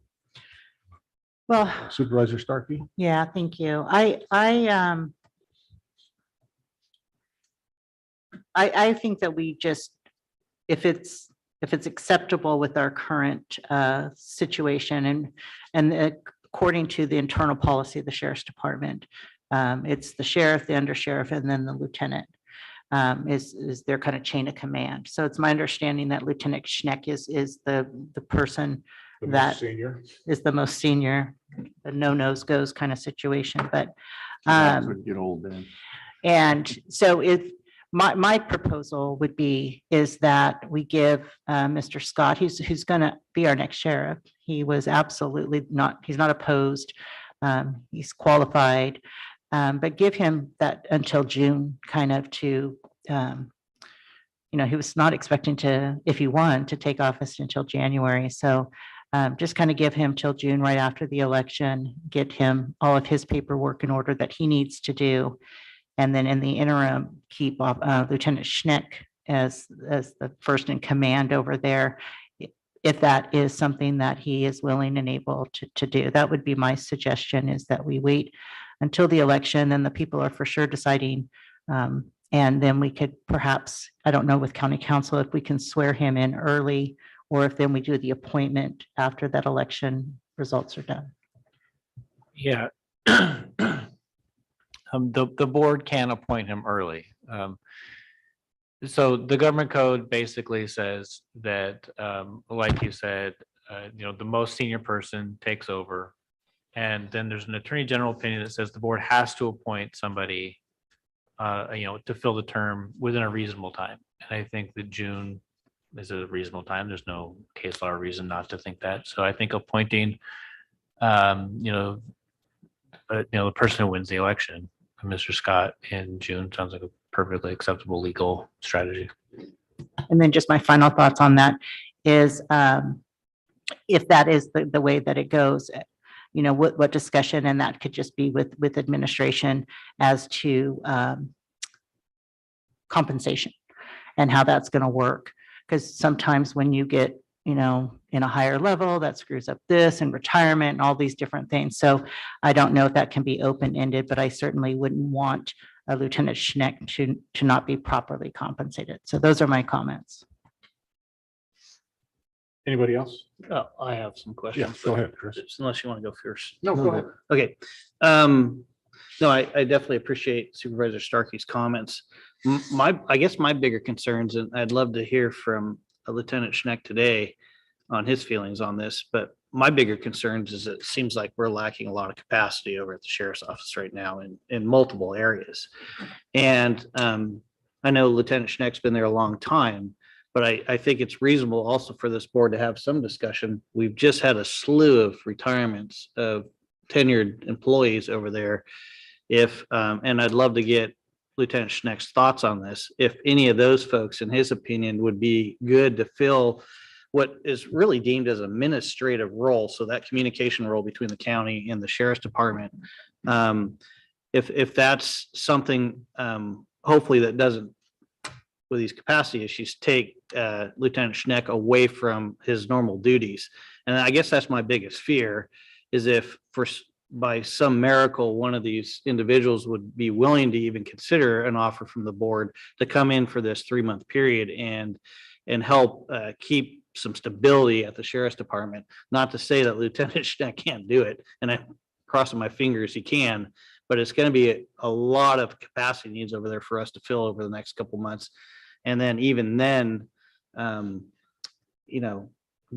Well, Supervisor Starkey? yeah, thank you. I think that we just, if it's acceptable with our current situation and according to the internal policy of the sheriff's department, it's the sheriff, the undersheriff, and then the lieutenant is their kind of chain of command. So it's my understanding that Lieutenant Schneck is the person The most that senior? is the most senior, the no-nos goes kind of situation, but That could get old then. and so if my proposal would be is that we give Mr. Scott, who's going to be our next sheriff. He was absolutely not, he's not opposed. He's qualified, but give him that until June kind of to, he was not expecting to, if he won, to take office until January. So just kind of give him till June right after the election, get him all of his paperwork in order that he needs to do. And then in the interim, keep Lieutenant Schneck as the first in command over there, if that is something that he is willing and able to do. That would be my suggestion, is that we wait until the election and the people are for sure deciding. And then we could perhaps, I don't know with county council, if we can swear him in early, or if then we do the appointment after that election results are done. Yeah. The board can appoint him early. So the government code basically says that, like you said, the most senior person takes over. And then there's an attorney general opinion that says the board has to appoint somebody, to fill the term within a reasonable time. And I think that June is a reasonable time. There's no case law reason not to think that. So I think appointing, the person who wins the election, Mr. Scott, in June sounds like a perfectly acceptable legal strategy. And then just my final thoughts on that is, if that is the way that it goes, what discussion, and that could just be with administration as to compensation and how that's going to work. Because sometimes when you get, in a higher level, that screws up this and retirement and all these different things. So I don't know if that can be open-ended, but I certainly wouldn't want a Lieutenant Schneck to not be properly compensated. So those are my comments. Anybody else? Oh, I have some questions. Yeah, go ahead, Chris. Unless you want to go first. No, go ahead. Okay. No, I definitely appreciate Supervisor Starkey's comments. I guess my bigger concerns, and I'd love to hear from Lieutenant Schneck today on his feelings on this, but my bigger concerns is it seems like we're lacking a lot of capacity over at the sheriff's office right now in multiple areas. And I know Lieutenant Schneck's been there a long time, but I think it's reasonable also for this board to have some discussion. We've just had a slew of retirements of tenured employees over there. And I'd love to get Lieutenant Schneck's thoughts on this. If any of those folks, in his opinion, would be good to fill what is really deemed as an administrative role. So that communication role between the county and the sheriff's department. If that's something, hopefully that doesn't, with these capacity issues, take Lieutenant Schneck away from his normal duties. And I guess that's my biggest fear, is if by some miracle, one of these individuals would be willing to even consider an offer from the board to come in for this 3-month period and help keep some stability at the sheriff's department. Not to say that Lieutenant Schneck can't do it, and I'm crossing my fingers he can, but it's going to be a lot of capacity needs over there for us to fill over the next couple months. And then even then,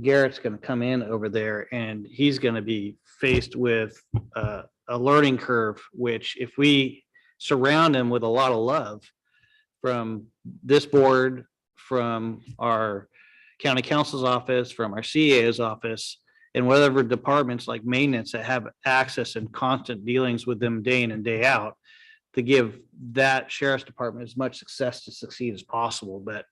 Garrett's going to come in over there and he's going to be faced with a learning curve, which if we surround him with a lot of love from this board, from our county council's office, from our CAO's office, and whatever departments like maintenance that have access and constant dealings with them day in and day out, to give that sheriff's department as much success to succeed as possible. But,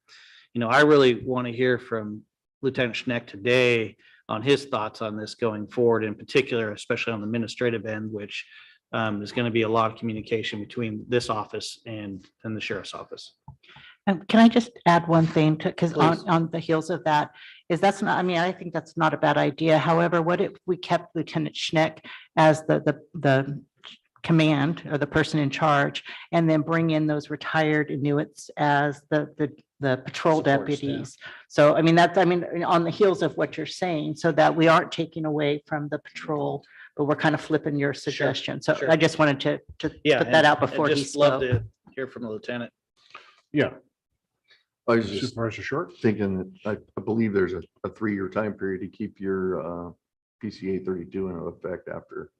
I really want to hear from Lieutenant Schneck today on his thoughts on this going forward, in particular, especially on the administrative end, which There's going to be a lot of communication between this office and the sheriff's office. Can I just add one thing to, because Please. on the heels of that, is that's not, I mean, I think that's not a bad idea. However, what if we kept Lieutenant Schneck as the command or the person in charge, and then bring in those retired Inuits as the patrol Support staff. deputies? So, I mean, that's, I mean, on the heels of what you're saying, so that we aren't taking away from the patrol, but we're kind of flipping your suggestion. So sure. I just wanted to Yeah. put that out and before he just love spoke. to hear from the lieutenant. Yeah. I was just Supervisor Short? thinking that I believe there's a 3-year time period to keep your PCA 32 in effect after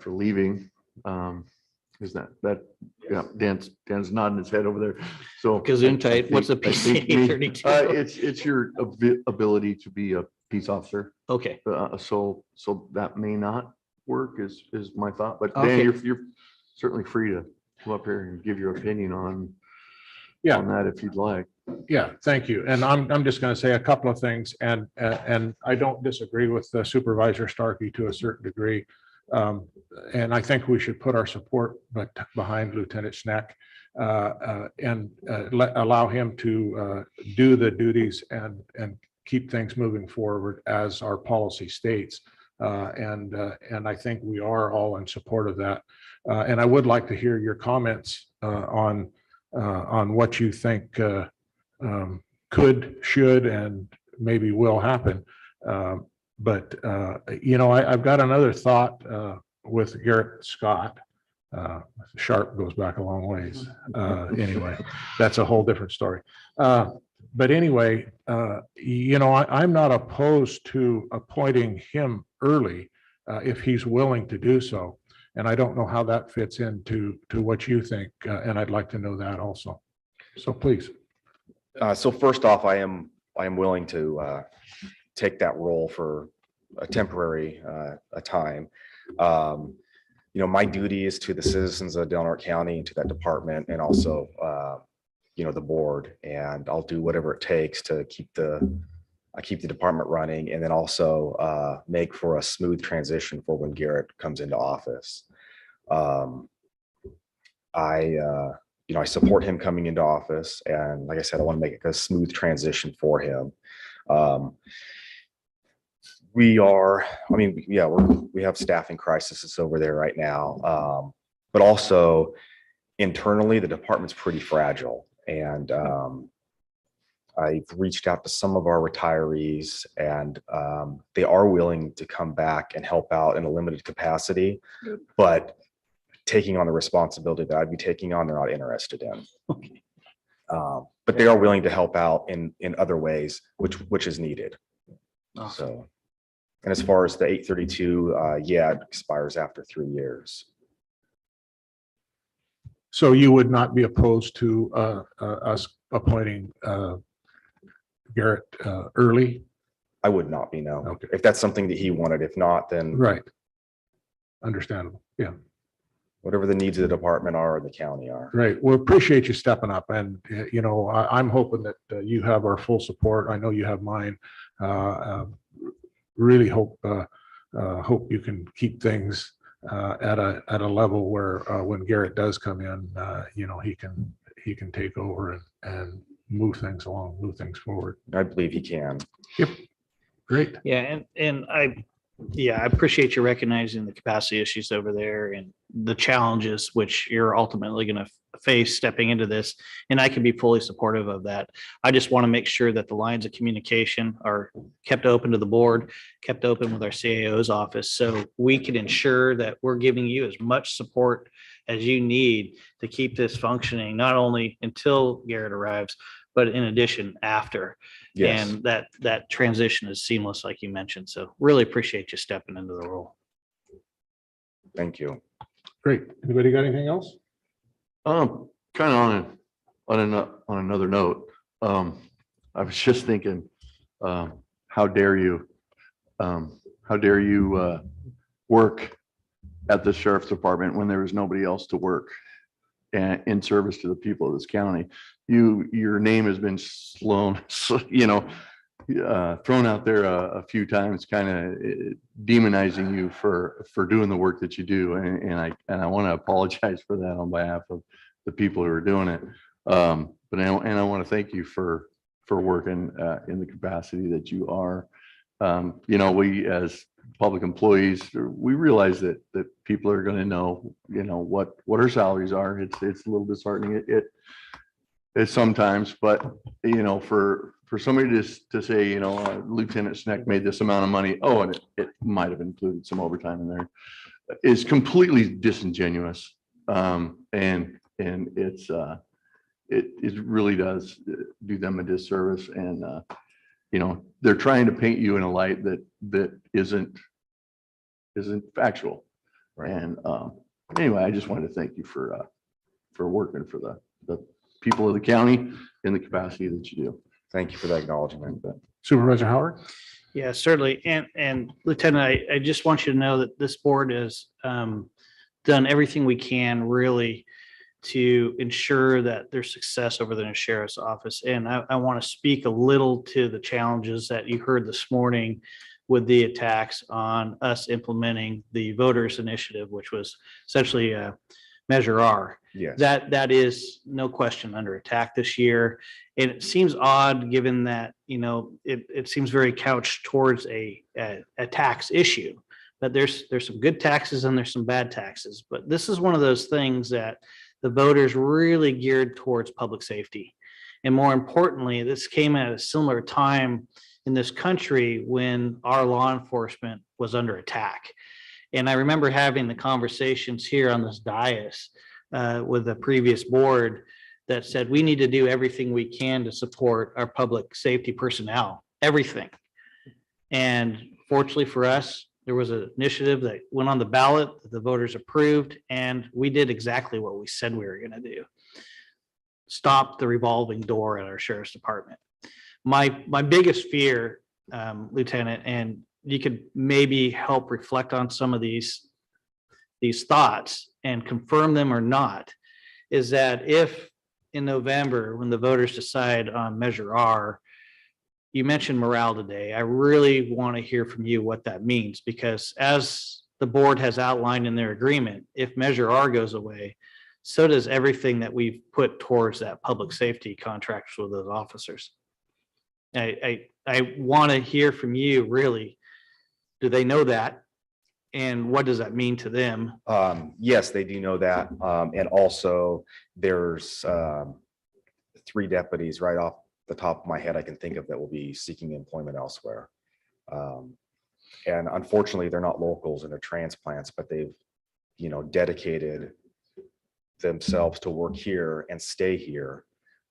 leaving. Is that, yeah, Dan's nodding his head over there. So. Gesundheit, what's a I think PCA 32? It's your ability to be a peace officer. Okay. So that may not work is my thought, but Okay. Dan, you're certainly free to come up here and give your opinion on that if you'd like. Yeah, thank you. And I'm just going to say a couple of things, and I don't disagree with Supervisor Starkey to a certain degree. And I think we should put our support behind Lieutenant Schneck and allow him to do the duties and keep things moving forward as our policy states. And I think we are all in support of that. And I would like to hear your comments on what you think could, should, and maybe will happen. But I've got another thought with Garrett Scott. Sharp goes back a long ways. Anyway, that's a whole different story. But anyway, I'm not opposed to appointing him early if he's willing to do so. And I don't know how that fits into what you think, and I'd like to know that also. So please. So first off, I am willing to take that role for a temporary time. My duty is to the citizens of Del Norte County and to that department, and also the board, and I'll do whatever it takes to keep the department running, and then also make for a smooth transition for when Garrett comes into office. I support him coming into office, and like I said, I want to make it a smooth transition for him. We have staffing crises over there right now, but also internally, the department's pretty fragile. And I've reached out to some of our retirees, and they are willing to come back and help out in a limited capacity, but taking on the responsibility that I'd be taking on, they're not interested in. Okay. But they are willing to help out in other ways, which is needed. Awesome. So, and as far as the 832, it expires after 3 years. So you would not be opposed to us appointing Garrett early? I would not be, no. Okay. If that's something that he wanted. If not, then Right. Understandable. Yeah. whatever the needs of the department are or the county are. Right. Well, appreciate you stepping up, and I'm hoping that you have our full support. I know you have mine. Really hope you can keep things at a level where when Garrett does come in, he can take over and move things along, move things forward. I believe he can. Yep. Great. Yeah, and I appreciate you recognizing the capacity issues over there and the challenges which you're ultimately going to face stepping into this. And I can be fully supportive of that. I just want to make sure that the lines of communication are kept open to the board, kept open with our CAO's office, so we can ensure that we're giving you as much support as you need to keep this functioning, not only until Garrett arrives, but in addition after. Yes. And that transition is seamless, like you mentioned. So really appreciate you stepping into the role. Thank you. Great. Anybody got anything else? Kind of on another note, I was just thinking, how dare you work at the sheriff's department when there was nobody else to work and in service to the people of this county. Your name has been thrown out there a few times, kind of demonizing you for doing the work that you do. And I want to apologize for that on behalf of the people who are doing it. But I want to thank you for working in the capacity that you are. We as public employees, we realize that people are going to know, what our salaries are. It's a little disheartening. It's sometimes, but for somebody to say, Lieutenant Sneck made this amount of money. Oh, and it might have included some overtime in there. Is completely disingenuous. And it really does do them a disservice. And, they're trying to paint you in a light that isn't factual. Right. And anyway, I just wanted to thank you for working for the people of the county in the capacity that you do. Thank you for that acknowledgement. But Supervisor Howard? Yeah, certainly. And Lieutenant, I just want you to know that this board has done everything we can really to ensure that there's success over the sheriff's office. And I want to speak a little to the challenges that you heard this morning with the attacks on us implementing the voters initiative, which was essentially Measure R. yes. That is no question under attack this year. And it seems odd given that, it seems very couched towards a tax issue. But there's some good taxes and there's some bad taxes. But this is one of those things that the voters really geared towards public safety. And more importantly, this came at a similar time in this country when our law enforcement was under attack. And I remember having the conversations here on this dais with the previous board that said, we need to do everything we can to support our public safety personnel, everything. And fortunately for us, there was an initiative that went on the ballot that the voters approved, and we did exactly what we said we were going to do. Stop the revolving door at our sheriff's department. My biggest fear, Lieutenant, and you could maybe help reflect on some of these thoughts and confirm them or not, is that if in November, when the voters decide on Measure R, you mentioned morale today. I really want to hear from you what that means, because as the board has outlined in their agreement, if Measure R goes away, so does everything that we've put towards that public safety contracts with those officers. I want to hear from you, really. Do they know that? And what does that mean to them? Yes, they do know that. And also there's 3 deputies right off the top of my head I can think of that will be seeking employment elsewhere. And unfortunately, they're not locals and they're transplants, but they've, dedicated themselves to work here and stay here.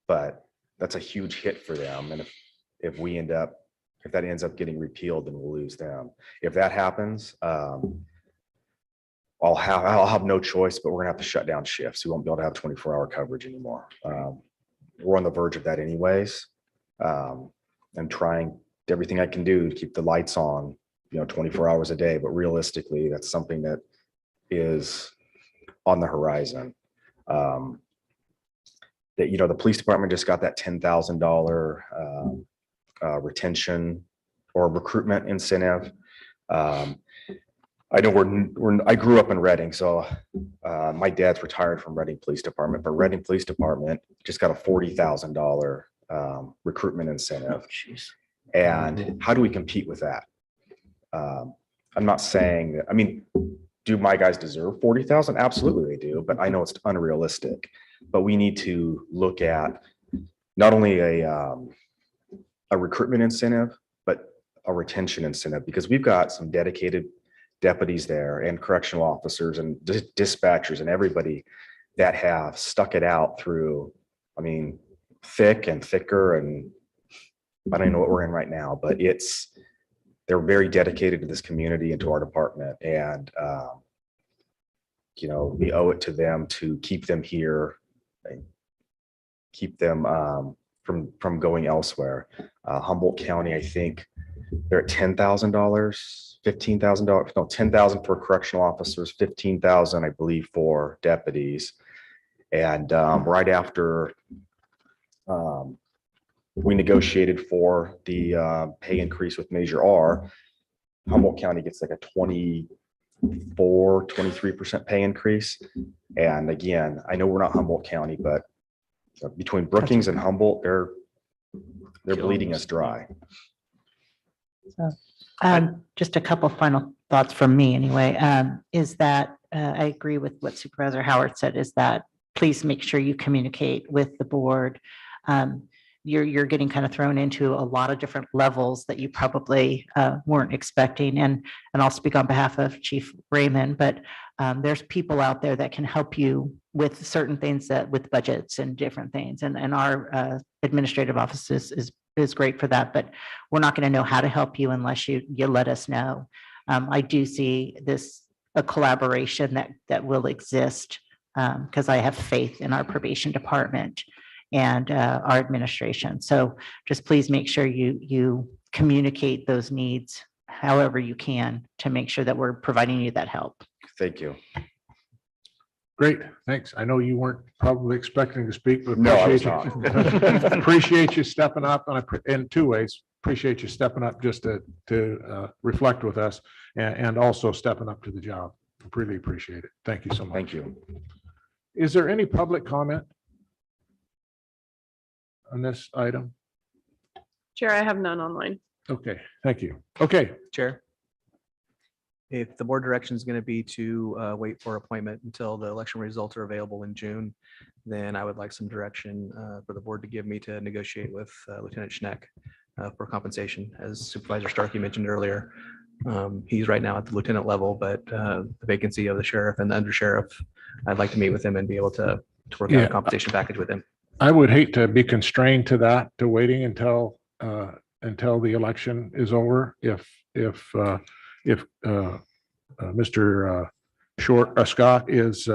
But that's a huge hit for them. And if that ends up getting repealed, then we'll lose them. If that happens, I'll have no choice, but we're gonna have to shut down shifts. We won't be able to have 24-hour coverage anymore. We're on the verge of that anyways. I'm trying everything I can do to keep the lights on, 24 hours a day, but realistically, that's something that is on the horizon. The police department just got that $10,000 retention or recruitment incentive. I know I grew up in Reading, so my dad's retired from Reading Police Department, but Reading Police Department just got a $40,000 recruitment incentive. And how do we compete with that? I'm not saying that, do my guys deserve 40,000? Absolutely they do, but I know it's unrealistic. But we need to look at not only a recruitment incentive, but a retention incentive, because we've got some dedicated deputies there and correctional officers and dispatchers and everybody that have stuck it out through, thick and thicker, and I don't know what we're in right now, but they're very dedicated to this community and to our department. And, we owe it to them to keep them here and keep them from going elsewhere. Humboldt County, I think they're at $10,000, $15,000, no, $10,000 for correctional officers, $15,000, I believe, for deputies. And right after we negotiated for the pay increase with Major R. Humboldt County gets like a 23% pay increase. And again, I know we're not Humboldt County, but between Brookings and Humboldt, they're bleeding us dry. Just a couple final thoughts from me anyway, is that I agree with what Supervisor Howard said, is that please make sure you communicate with the board. You're getting kind of thrown into a lot of different levels that you probably weren't expecting. And I'll speak on behalf of Chief Raymond, but there's people out there that can help you with certain things, that with budgets and different things. And our administrative office is great for that, but we're not going to know how to help you unless you let us know. I do see this a collaboration that will exist because I have faith in our probation department and our administration. So just please make sure you communicate those needs however you can to make sure that we're providing you that help. Thank you. Great, thanks. I know you weren't probably expecting to speak, but No, I was appreciate you. Appreciate you stepping up in two ways. Appreciate you stepping up just to reflect with us and also stepping up to the job. Really appreciate it. Thank you so much. Thank you. Is there any public comment on this item? Chair, I have none online. Okay, thank you. Okay, Chair. If the board direction is going to be to wait for appointment until the election results are available in June, then I would like some direction for the board to give me to negotiate with Lieutenant Schneck for compensation. As Supervisor Starkey mentioned earlier, he's right now at the lieutenant level, but the vacancy of the sheriff and the under sheriff, I'd like to meet with him and be able to work out a compensation package with him. I would hate to be constrained to that, to waiting until the election is over. If Mr. Scott is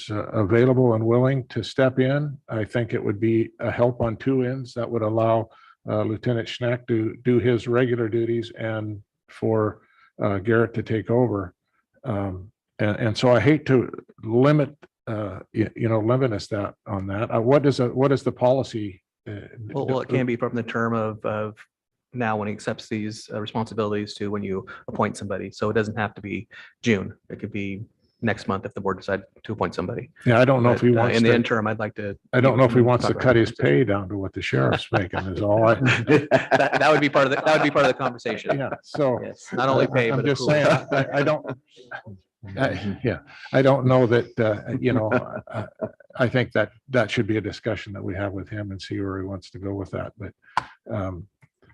available and willing to step in, I think it would be a help on two ends. That would allow Lieutenant Schneck to do his regular duties and for Garrett to take over. And so I hate to limit us that on that. What is the policy? Well, it can be from the term of now when he accepts these responsibilities to when you appoint somebody. So it doesn't have to be June. It could be next month if the board decides to appoint somebody. Yeah, I don't know if he wants in the to, interim, I'd like to. I don't know if he wants to cut his pay down to what the sheriff's making is all. That would be part of the, that would be part of the conversation. Yeah, so. Yes, not only pay, I'm but. just saying, I don't. I don't know that, I think that should be a discussion that we have with him and see where he wants to go with that, but.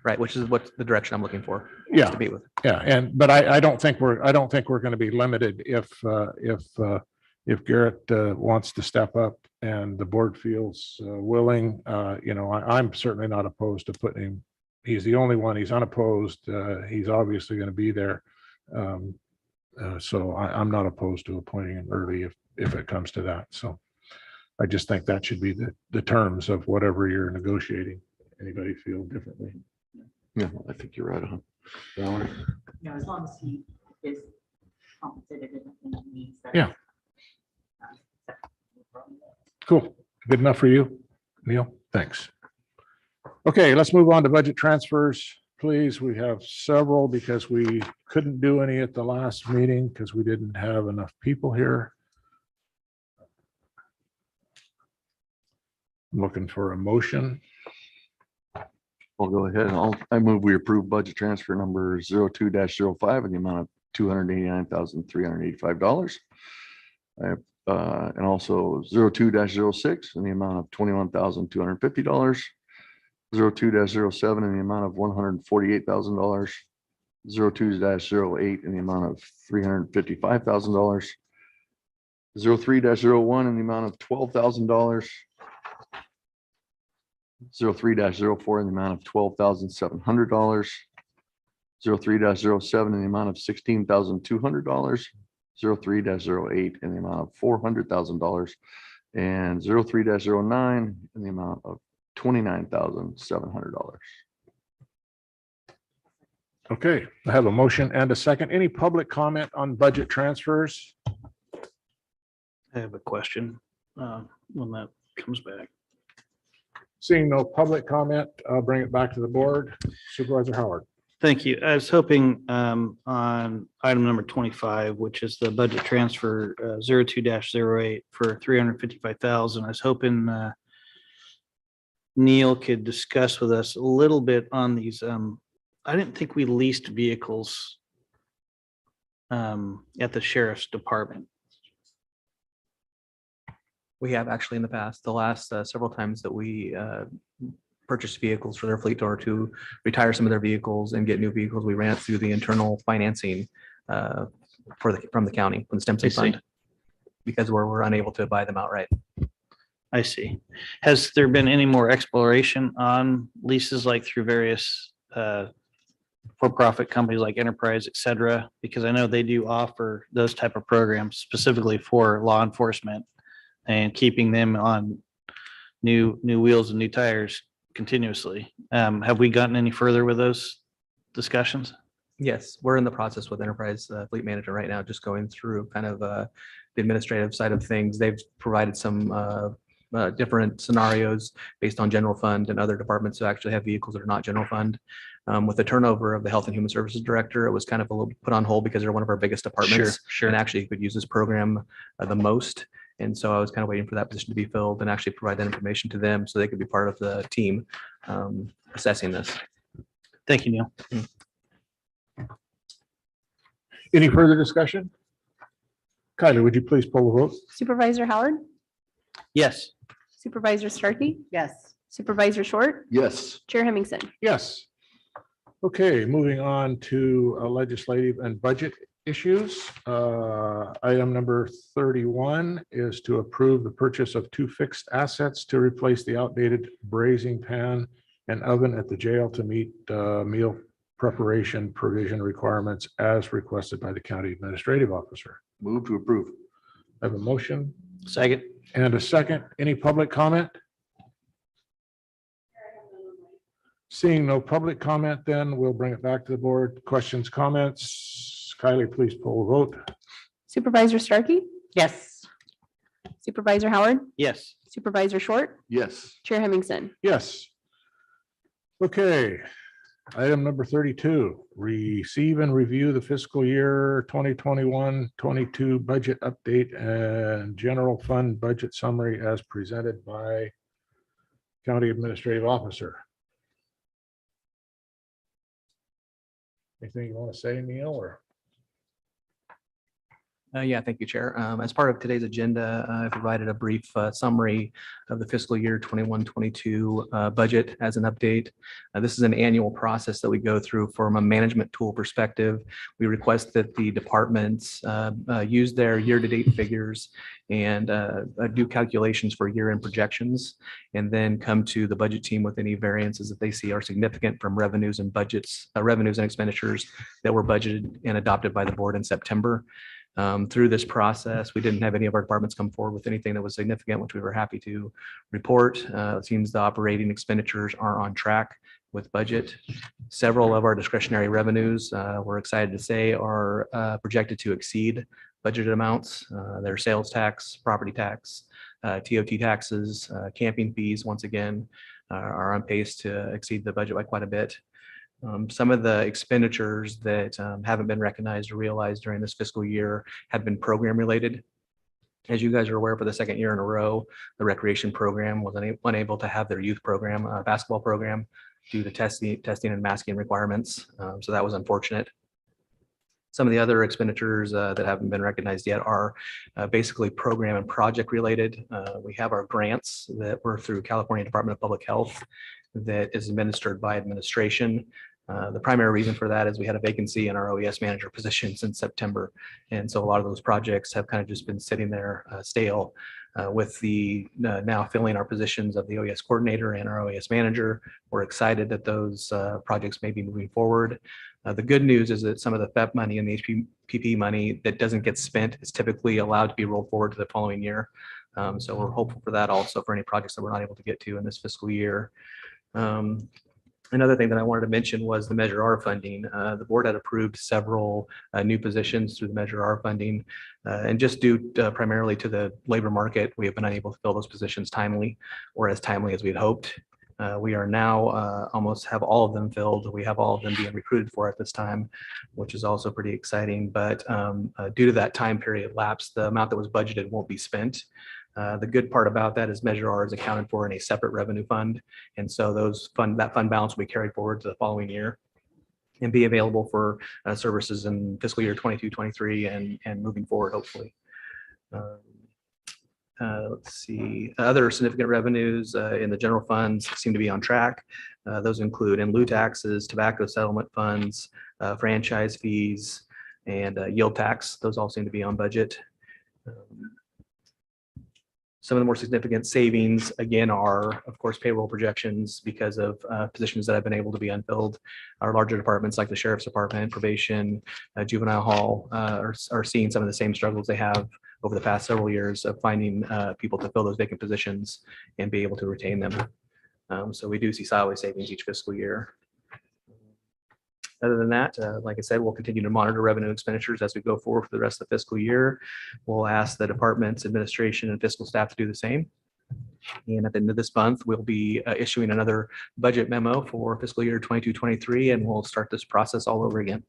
Right, which is what the direction I'm looking for. Yeah. To meet with. Yeah, but I don't think we're going to be limited if Garrett wants to step up and the board feels willing. I'm certainly not opposed to putting him. He's the only one. He's unopposed. He's obviously going to be there. So I'm not opposed to appointing him early if it comes to that. So I just think that should be the terms of whatever you're negotiating. Anybody feel differently? Yeah, I think you're right on. As long as he is compensated in the needs. Yeah. Cool. Good enough for you, Neil? Thanks. Okay, let's move on to budget transfers, please. We have several because we couldn't do any at the last meeting because we didn't have enough people here. I'm looking for a motion. I'll go ahead and I move we approve budget transfer number 02-05 in the amount of $289,385. And also 02-06 in the amount of $21,250. 02-07 in the amount of $148,000. 02-08 in the amount of $355,000. 03-01 in the amount of $12,000. 03-04 in the amount of $12,700. 03-07 in the amount of $16,200. 03-08 in the amount of $400,000. And 03-09 in the amount of $29,700. Okay, I have a motion and a second. Any public comment on budget transfers? I have a question when that comes back. Seeing no public comment, I'll bring it back to the board. Supervisor Howard. Thank you. I was hoping on item number 25, which is the budget transfer 02-08 for 355,000. I was hoping Neil could discuss with us a little bit on these. I didn't think we leased vehicles at the sheriff's department. We have actually in the past, the last several times that we purchased vehicles for their fleet or to retire some of their vehicles and get new vehicles, we ran it through the internal financing from the county, from the Stimson I see. Fund, because we're unable to buy them outright. I see. Has there been any more exploration on leases like through various for-profit companies like Enterprise, et cetera? Because I know they do offer those type of programs specifically for law enforcement and keeping them on new wheels and new tires continuously. Have we gotten any further with those discussions? Yes, we're in the process with Enterprise Fleet Manager right now, just going through kind of the administrative side of things. They've provided some different scenarios based on general fund and other departments who actually have vehicles that are not general fund. With the turnover of the Health and Human Services Director, it was kind of a little put on hold because they're one of our biggest departments. Sure. And actually could use this program the most. And so I was kind of waiting for that position to be filled and actually provide that information to them so they could be part of the team assessing this. Thank you, Neil. Any further discussion? Kylie, would you please pull the vote? Supervisor Howard, Yes. Supervisor Starkey, Yes. Supervisor Short, Yes. Chair Hemmingson. Yes. Okay, moving on to legislative and budget issues. Item number 31 is to approve the purchase of 2 fixed assets to replace the outdated braising pan and oven at the jail to meet meal preparation provision requirements as requested by the county administrative officer. Move to approve. I have a motion Second. and a second. Any public comment? Seeing no public comment, then we'll bring it back to the board. Questions, comments? Kylie, please pull the vote. Supervisor Starkey, Yes. Supervisor Howard, Yes. Supervisor Short, Yes. Chair Hemmingson. Yes. Okay. Item number 32, receive and review the fiscal year 2021-22 budget update and general fund budget summary as presented by County Administrative Officer. Anything you want to say, Neil, or? Yeah, thank you, Chair. As part of today's agenda, I provided a brief summary of the fiscal year 21-22 budget as an update. This is an annual process that we go through from a management tool perspective. We request that the departments use their year-to-date figures and do calculations for year-end projections, and then come to the budget team with any variances that they see are significant from revenues and budgets, revenues and expenditures that were budgeted and adopted by the board in September. Through this process, we didn't have any of our departments come forward with anything that was significant, which we were happy to report. It seems the operating expenditures are on track with budget. Several of our discretionary revenues, we're excited to say, are projected to exceed budgeted amounts. Their sales tax, property tax, TOT taxes, camping fees, once again, are on pace to exceed the budget by quite a bit. Some of the expenditures that haven't been recognized or realized during this fiscal year have been program related. As you guys are aware, for the second year in a row, the recreation program was unable to have their youth program, basketball program, due to testing and masking requirements. So that was unfortunate. Some of the other expenditures that haven't been recognized yet are basically program and project related. We have our grants that were through California Department of Public Health that is administered by administration. The primary reason for that is we had a vacancy in our OES manager position since September. And so a lot of those projects have kind of just been sitting there stale. With the now filling our positions of the OES coordinator and our OES manager, we're excited that those projects may be moving forward. The good news is that some of the FEP money and the HPP money that doesn't get spent is typically allowed to be rolled forward to the following year. So we're hopeful for that also for any projects that we're not able to get to in this fiscal year. Another thing that I wanted to mention was the Measure R funding. The board had approved several new positions through the Measure R funding. And just due primarily to the labor market, we have been unable to fill those positions timely or as timely as we had hoped. We are now almost have all of them filled. We have all of them being recruited for at this time, which is also pretty exciting. But due to that time period lapse, the amount that was budgeted won't be spent. The good part about that is Measure R is accounted for in a separate revenue fund. And so that fund balance will be carried forward to the following year and be available for services in fiscal year 22-23 and moving forward, hopefully. Let's see, other significant revenues in the general funds seem to be on track. Those include in lieu taxes, tobacco settlement funds, franchise fees, and yield tax. Those all seem to be on budget. Some of the more significant savings, again, are, of course, payroll projections because of positions that have been able to be unfilled. Our larger departments like the sheriff's department, probation, juvenile hall are seeing some of the same struggles they have over the past several years of finding people to fill those vacant positions and be able to retain them. So we do see salary savings each fiscal year. Other than that, like I said, we'll continue to monitor revenue expenditures as we go forward for the rest of the fiscal year. We'll ask the department's administration and fiscal staff to do the same. And at the end of this month, we'll be issuing another budget memo for fiscal year 22-23, and we'll start this process all over again.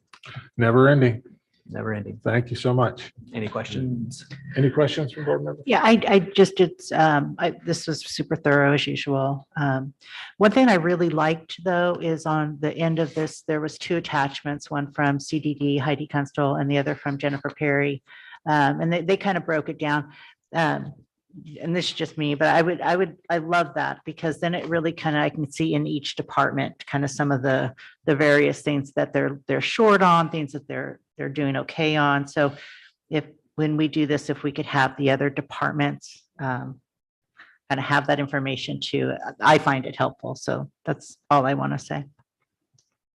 Never ending. Never ending. Thank you so much. Any questions? Any questions from board members? Yeah, I just, this was super thorough as usual. One thing I really liked though is on the end of this, there was 2 attachments, one from CDD Heidi Kunstl and the other from Jennifer Perry. And they kind of broke it down. And this is just me, but I love that because then it really kind of, I can see in each department, kind of some of the various things that they're short on, things that they're doing okay on. So when we do this, if we could have the other departments kind of have that information too, I find it helpful. So that's all I want to say.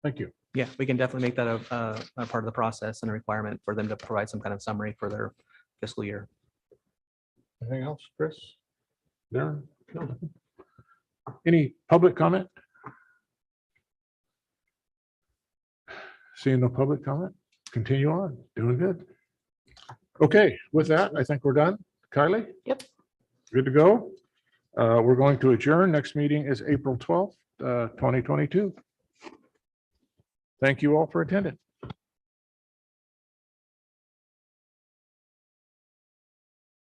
Thank you. Yeah, we can definitely make that a part of the process and a requirement for them to provide some kind of summary for their fiscal year. Anything else, Chris? Darren? No. Any public comment? Seeing no public comment, continue on, doing good. Okay, with that, I think we're done. Kylie? Yep. Good to go. We're going to adjourn. Next meeting is April 12th, 2022. Thank you all for attending.